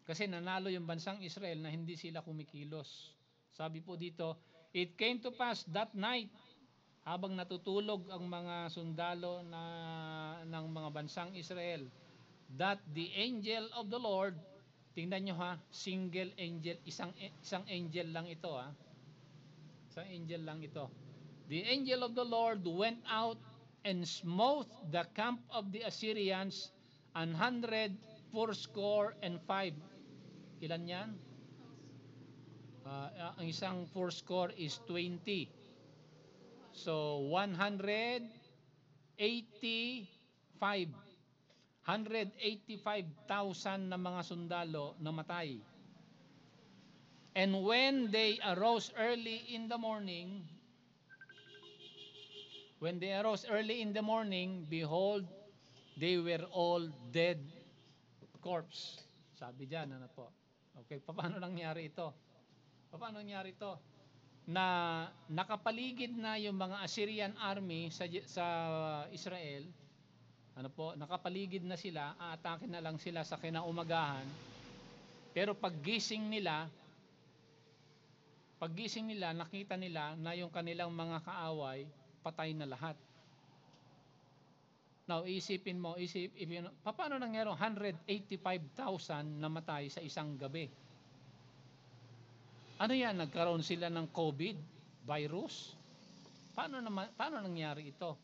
Kasi nanalo yung bansang Israel na hindi sila kumikilos. Sabi po dito, it came to pass that night, habang natutulog ang mga sundalo ng mga bansang Israel, that the angel of the Lord, tingnan nyo ha, single angel, isang angel lang ito ha, isang angel lang ito. The angel of the Lord went out and smote the camp of the Assyrians 185. Ilan yan? Ang isang fourscore is 20. So 185. 185,000 na mga sundalo namatay. And when they arose early in the morning, behold, they were all dead corpse. Sabi diyan, ano po? Okay, paano nangyari ito? Na nakapaligid na yung mga Assyrian army sa Israel. Ano po? Nakapaligid na sila, aatake na lang sila sa kinaumagahan. Pero paggising nila, nakita nila na yung kanilang mga kaaway patay na lahat. Now, isipin mo, paano nangyari 185,000 namatay sa isang gabi? Ano yan? Nagkaroon sila ng COVID virus? Paano nangyari ito?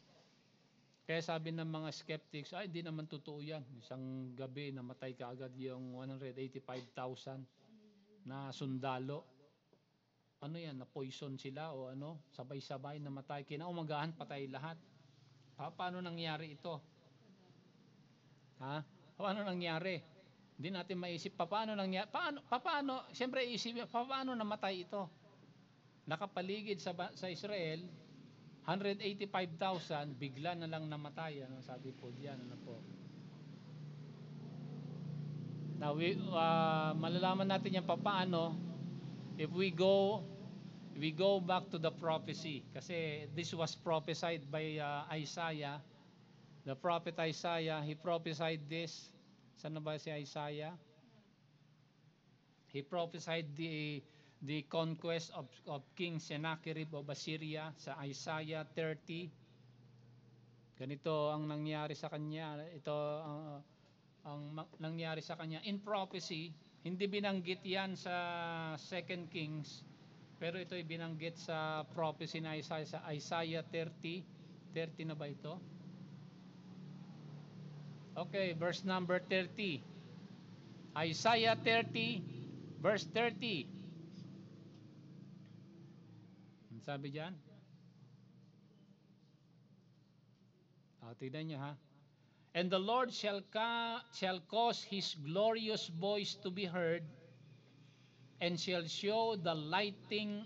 Kaya sabi ng mga skeptics, ay di naman totoo yan. Isang gabi namatay kaagad yung 185,000 na sundalo. Ano yan? Na-poison sila o ano? Sabay-sabay namatay. Kinaumagahan patay lahat. Paano nangyari ito? Ha? Paano nangyari? Hindi natin maisip paano nangyari. Paano? Siyempre isipin, paano namatay ito? Nakapaligid sa Israel, 185,000 bigla na lang namatay, ano sabi po diyan, ano po. Now malalaman natin yan paano if we go back to the prophecy, kasi this was prophesied by Isaiah. The prophet Isaiah, he prophesied this. Saan na ba si Isaiah? He prophesied the conquest of King Sennacherib of Assyria sa Isaiah 30. Ganito ang nangyari sa kanya. Ito ang nangyari sa kanya in prophecy. Hindi binanggit yan sa 2 Kings, pero ito ay binanggit sa prophecy na Isaiah, sa Isaiah 30. 30 na ba ito? Okay, verse number 30. Isaiah 30, verse 30. Ano sabi diyan? Tignan niyo ha. And the Lord shall cause his glorious voice to be heard, and shall show the lighting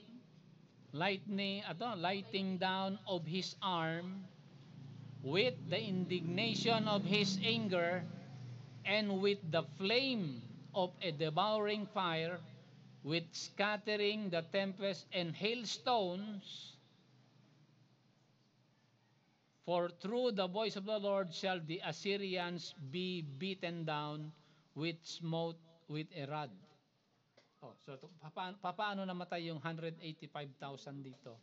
down of his arm with the indignation of his anger, and with the flame of a devouring fire, with scattering the tempest and hailstones. For through the voice of the Lord shall the Assyrians be beaten down with smote with a rod. Oh, so paano namatay yung 185,000 dito?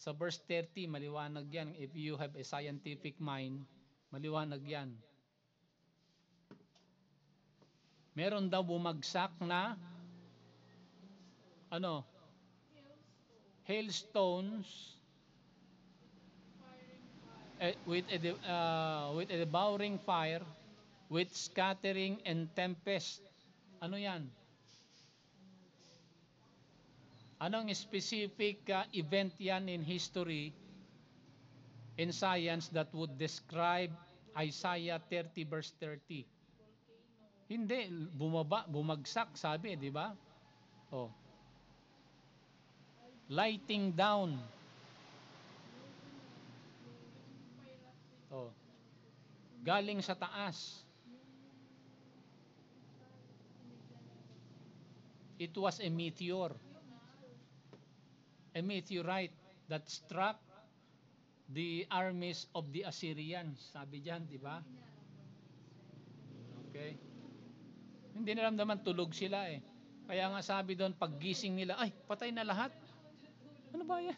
Sa verse 30, maliwanag yan. If you have a scientific mind, maliwanag yan. Meron daw bumagsak na ano? Hailstones with a devouring fire, with scattering and tempest. Ano yan? Anong specific event yan in history, in science, that would describe Isaiah 30 verse 30? Hindi, bumagsak, sabi, di ba? Oh. Lighting down. Oh. Galing sa taas. It was a meteor. A meteorite that struck the armies of the Assyrians. Sabi diyan, di ba? Okay. Hindi naramdaman, tulog sila eh. Kaya nga sabi doon, paggising nila, ay, patay na lahat. Ano ba yan?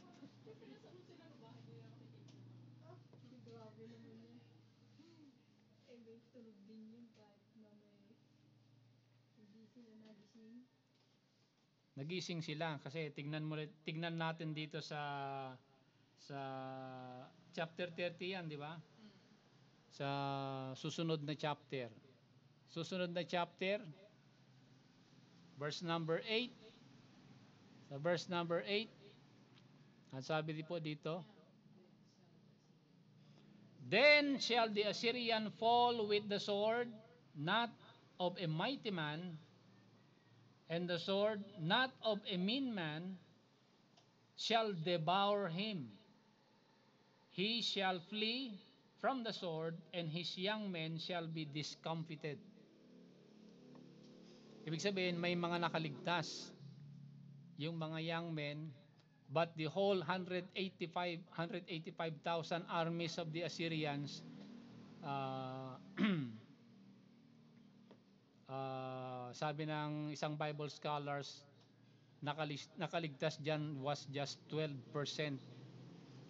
Nagising sila kasi tignan natin dito sa chapter 30 yan, di ba? Sa susunod na chapter. Susunod na chapter, verse number 8. Sa verse number 8, ang sabi dito, then shall the Assyrian fall with the sword, not of a mighty man, and the sword not of a mean man shall devour him. He shall flee from the sword, and his young men shall be discomfited. Ibig sabihin, may mga nakaligtas, yung mga young men, but the whole 185,000 armies of the Assyrians, sabi ng isang Bible scholars, nakaligtas dyan was just 12%.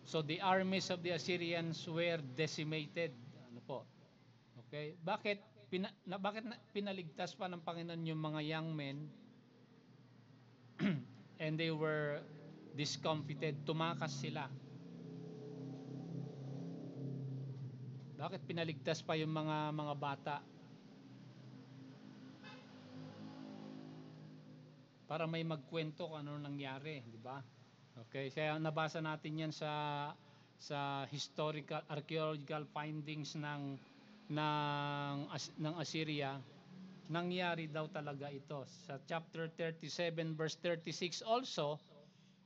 So the armies of the Assyrians were decimated. Ano po? Okay? Bakit pinaligtas pa ng Panginoon yung mga young men and they were discomfited, tumakas sila? Bakit pinaligtas pa yung mga bata? Para may magkwento kung ano nangyari, di ba? Okay, kaya nabasa natin 'yan sa historical archaeological findings ng Assyria. Nangyari daw talaga ito. Sa chapter 37 verse 36 also,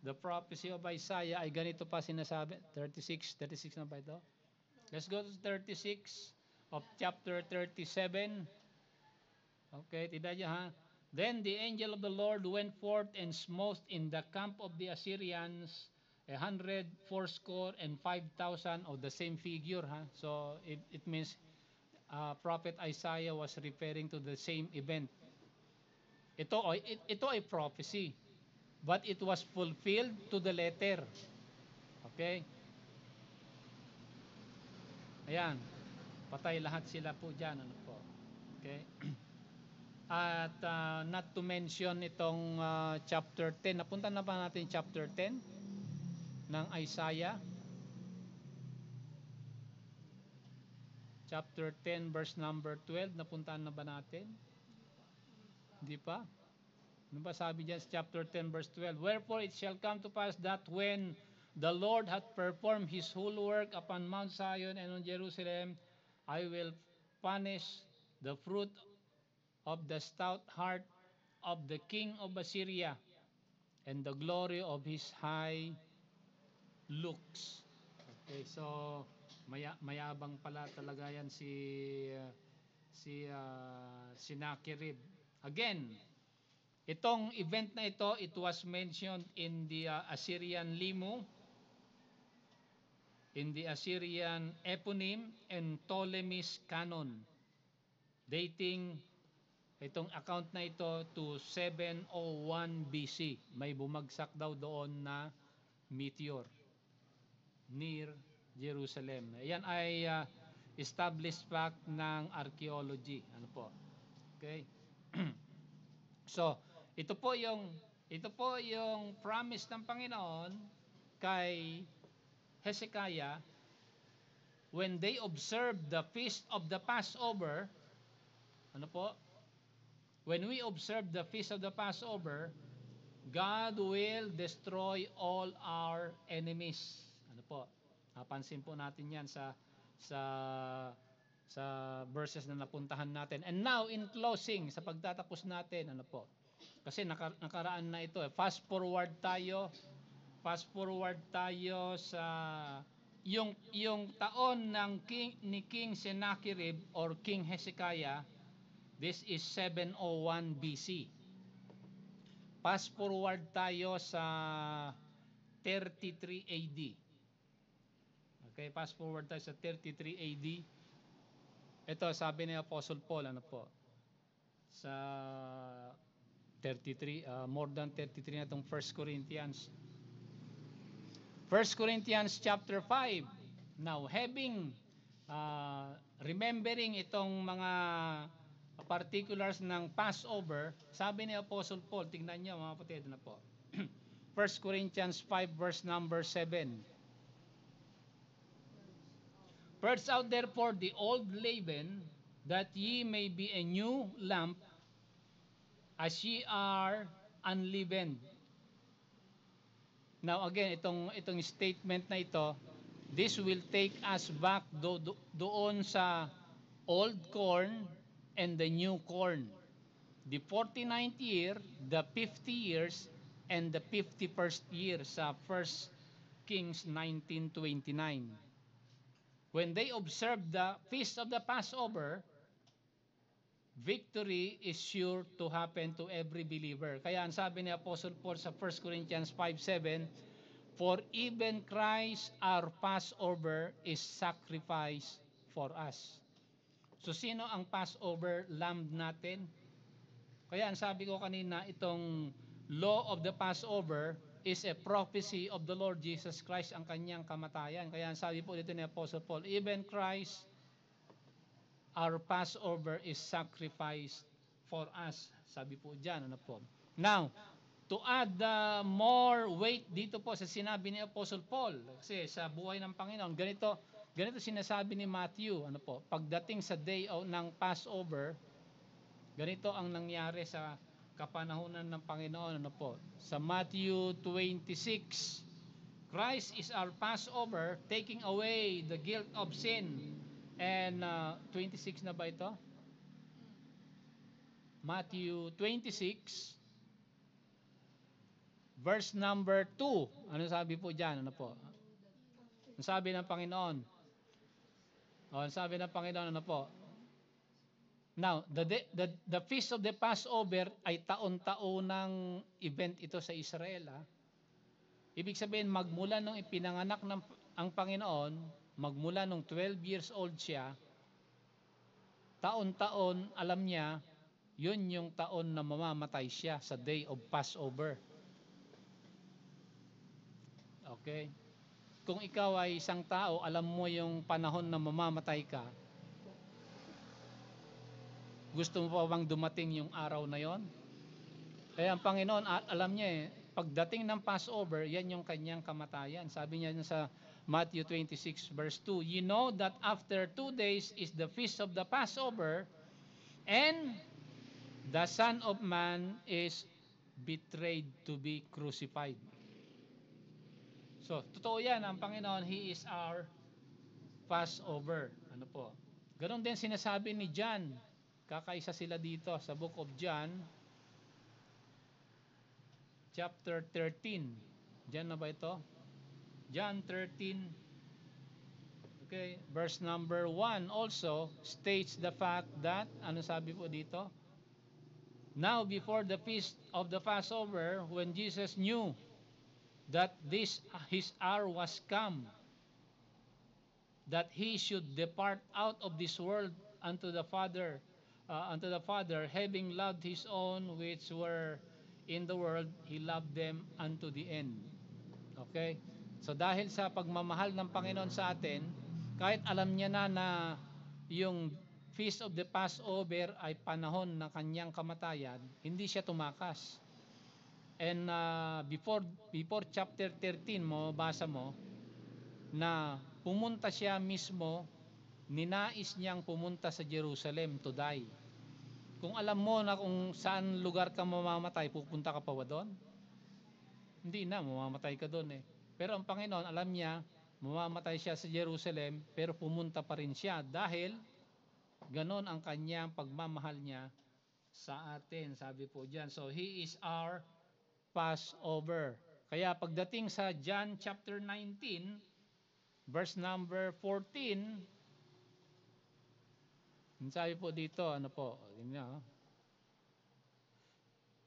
the prophecy of Isaiah ay ganito pa sinasabi. 36 na ba ito? Let's go to 36 of chapter 37. Okay, tignan niyo ha. Then the angel of the Lord went forth and smote in the camp of the Assyrians 184,500 of the same figure. Ha? So it means Prophet Isaiah was referring to the same event. Ito ay prophecy, but it was fulfilled to the letter. Okay? Ayan. Patay lahat sila po dyan. Ano po? Okay? At not to mention itong chapter 10. Napunta na ba natin chapter 10 ng Isaiah? Chapter 10 verse number 12. Napuntaan na ba natin? Hindi pa? Ano ba sabi dyan sa chapter 10 verse 12? Wherefore it shall come to pass that when the Lord hath performed his whole work upon Mount Zion and on Jerusalem, I will punish the fruit of the stout heart of the king of Assyria and the glory of his high looks. Okay, so mayabang pala talaga yan si Sennacherib. Again, itong event na ito, it was mentioned in the Assyrian Limu. in the Assyrian eponym and Ptolemy's canon, dating itong account na ito to 701 BC. May bumagsak daw doon na meteor near Jerusalem. Yan ay established fact ng archaeology. Ano po? Okay? So, ito po yung promise ng Panginoon kay Hezekiah when they observed the feast of the Passover. Ano po? When we observe the feast of the Passover, God will destroy all our enemies. Ano po? Napansin po natin 'yan sa sa verses na napuntahan natin. And now in closing, sa pagtatapos natin, ano po? Kasi nakaraan na ito. Fast forward tayo. Fast forward tayo sa yung taon ng ni King Sennacherib or King Hezekiah. This is 701 BC. Fast forward tayo sa 33 AD. Okay, fast forward tayo sa 33 AD. Ito sabi ni Apostle Paul, ano po? Sa 33, more than 33 na itong 1 Corinthians. 1 Corinthians chapter 5. Now, having remembering itong mga particulars ng Passover, sabi ni Apostle Paul, tingnan niyo mga kapatid na po. 1 Corinthians 5 verse number 7. Purge out therefore the old leaven, that ye may be a new lump, as ye are unleavened. Now again, itong statement na ito, this will take us back doon sa old corn and the new corn. The 49th year, the 50 years, and the 51st year sa 1 Kings 19:29. When they observed the feast of the Passover, victory is sure to happen to every believer. Kaya ang sabi ni Apostle Paul sa 1 Corinthians 5:7, for even Christ our Passover is sacrificed for us. So sino ang Passover lamb natin? Kaya ang sabi ko kanina, itong law of the Passover is a prophecy of the Lord Jesus Christ, ang kanyang kamatayan. Kaya ang sabi po dito ni Apostle Paul, even Christ our Passover is sacrificed for us. Sabi po dyan, ano po. Now, to add more weight dito po sa sinabi ni Apostle Paul, kasi sa buhay ng Panginoon, ganito sinasabi ni Matthew, ano po, pagdating sa day ng Passover, ganito ang nangyari sa kapanahunan ng Panginoon, ano po. Sa Matthew 26, Christ is our Passover, taking away the guilt of sin. And 26 na ba ito? Matthew 26 verse number 2. Ano sabi po diyan? Ano po? Ang sabi ng Panginoon. Ang sabi ng Panginoon, ano po? Now, the feast of the Passover ay taon-taonang event ito sa Israel. Ibig sabihin, magmula nung ipinanganak ang Panginoon, magmula nung 12 years old siya, taon-taon, alam niya, yun yung taon na mamamatay siya sa day of Passover. Okay? Kung ikaw ay isang tao, alam mo yung panahon na mamamatay ka, gusto mo pa bang dumating yung araw na yon? Kaya ang Panginoon, alam niya pagdating ng Passover, yan yung kanyang kamatayan. Sabi niya sa Matthew 26 verse 2, you know that after 2 days is the feast of the Passover, and the Son of Man is betrayed to be crucified. So, totoo yan, ang Panginoon, He is our Passover. Ano po? Ganon din sinasabi ni John. Kakaisa sila dito sa book of John, chapter 13. Diyan na ba ito? John 13, okay, verse number 1 also states the fact that, ano sabi po dito? Now before the feast of the Passover, when Jesus knew that his hour was come, that he should depart out of this world unto the Father, having loved his own which were in the world, he loved them unto the end. Okay? So dahil sa pagmamahal ng Panginoon sa atin, kahit alam niya na yung Feast of the Passover ay panahon ng kanyang kamatayan, hindi siya tumakas. And before chapter 13 mo, basa mo, na pumunta siya mismo, ninais niyang pumunta sa Jerusalem to die. Kung alam mo na kung saan lugar ka mamamatay, pupunta ka pa ba doon? Hindi na, mamamatay ka doon eh. Pero ang Panginoon, alam niya, mamamatay siya sa Jerusalem, pero pumunta pa rin siya dahil ganon ang kanyang pagmamahal niya sa atin. Sabi po diyan. So, He is our Passover. Kaya pagdating sa John chapter 19, verse number 14, sabi po dito, ano po,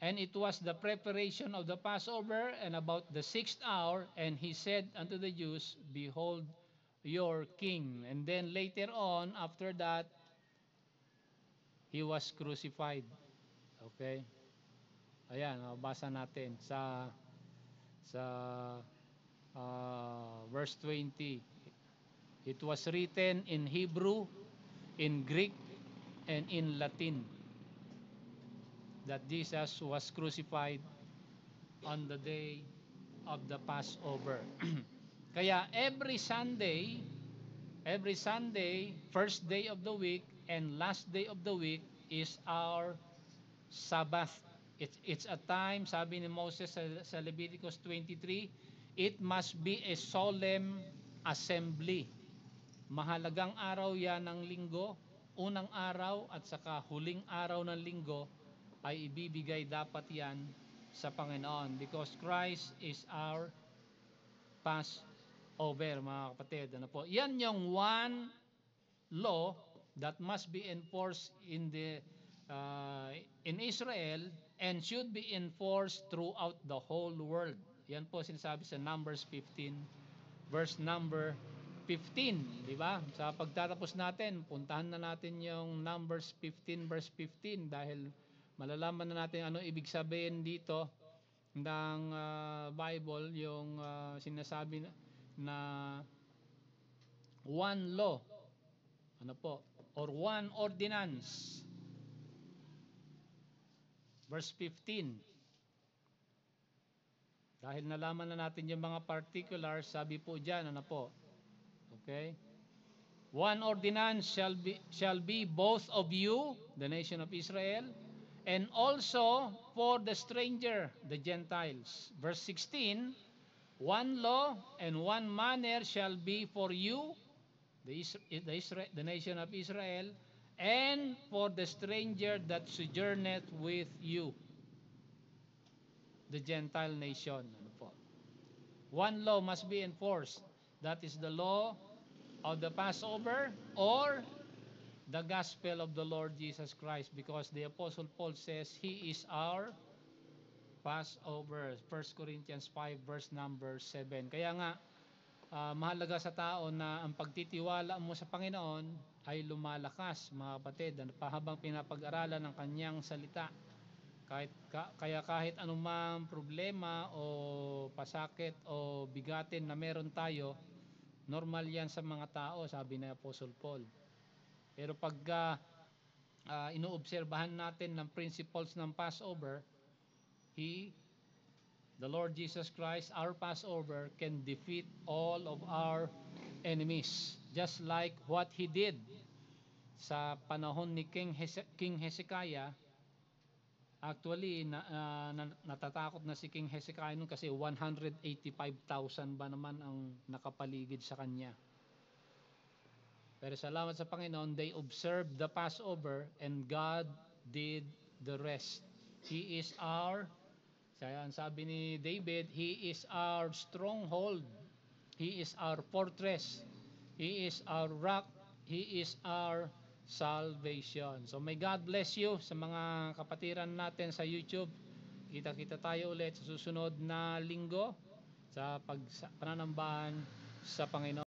and it was the preparation of the Passover, and about the 6th hour, and he said unto the Jews, behold your king. And then later on, after that, he was crucified. Okay? Ayan, basa natin sa verse 20. It was written in Hebrew, in Greek, and in Latin that Jesus was crucified on the day of the Passover. Kaya every Sunday, first day of the week and last day of the week is our Sabbath. It's a time, sabi ni Moses sa Leviticus 23, it must be a solemn assembly. Mahalagang araw yan ng linggo, unang araw at saka huling araw ng linggo ay ibibigay dapat yan sa Panginoon because Christ is our Passover, mga kapatid. Ano po? Yan yung one law that must be enforced in Israel and should be enforced throughout the whole world. Yan po sinasabi sa Numbers 15 verse number 15, di ba? Sa pagtatapos natin, puntahan na natin yung Numbers 15 verse 15 dahil malalaman na natin ano ibig sabihin dito ng Bible, yung sinasabi na one law, ano po, or one ordinance. Verse 15. Dahil nalaman na natin yung mga particulars, sabi po diyan, ano po? Okay? One ordinance shall be both of you, the nation of Israel, and also for the stranger, the Gentiles. Verse 16, one law and one manner shall be for you, the nation of Israel, and for the stranger that sojourneth with you, the Gentile nation. Ano po? One law must be enforced. That is the law of the Passover or the gospel of the Lord Jesus Christ, because the Apostle Paul says He is our Passover. 1 Corinthians 5 verse number 7. Kaya nga, mahalaga sa tao na ang pagtitiwala mo sa Panginoon ay lumalakas, mga kapatid, habang pinapag-aralan ng kanyang salita. Kaya kahit anumang problema o pasakit o bigatin na meron tayo, normal yan sa mga tao, sabi ni Apostle Paul. Pero pagka inoobserbahan natin ng principles ng Passover, the Lord Jesus Christ, our Passover, can defeat all of our enemies. Just like what He did sa panahon ni King Hezekiah. Actually, natatakot na si King Hezekiah nun kasi 185,000 ba naman ang nakapaligid sa kanya. Pero salamat sa Panginoon, they observed the Passover and God did the rest. He is our, sabi ni David, He is our stronghold. He is our fortress. He is our rock. He is our salvation. So may God bless you sa mga kapatiran natin sa YouTube. Kita-kita tayo ulit sa susunod na linggo sa pananambahan sa Panginoon.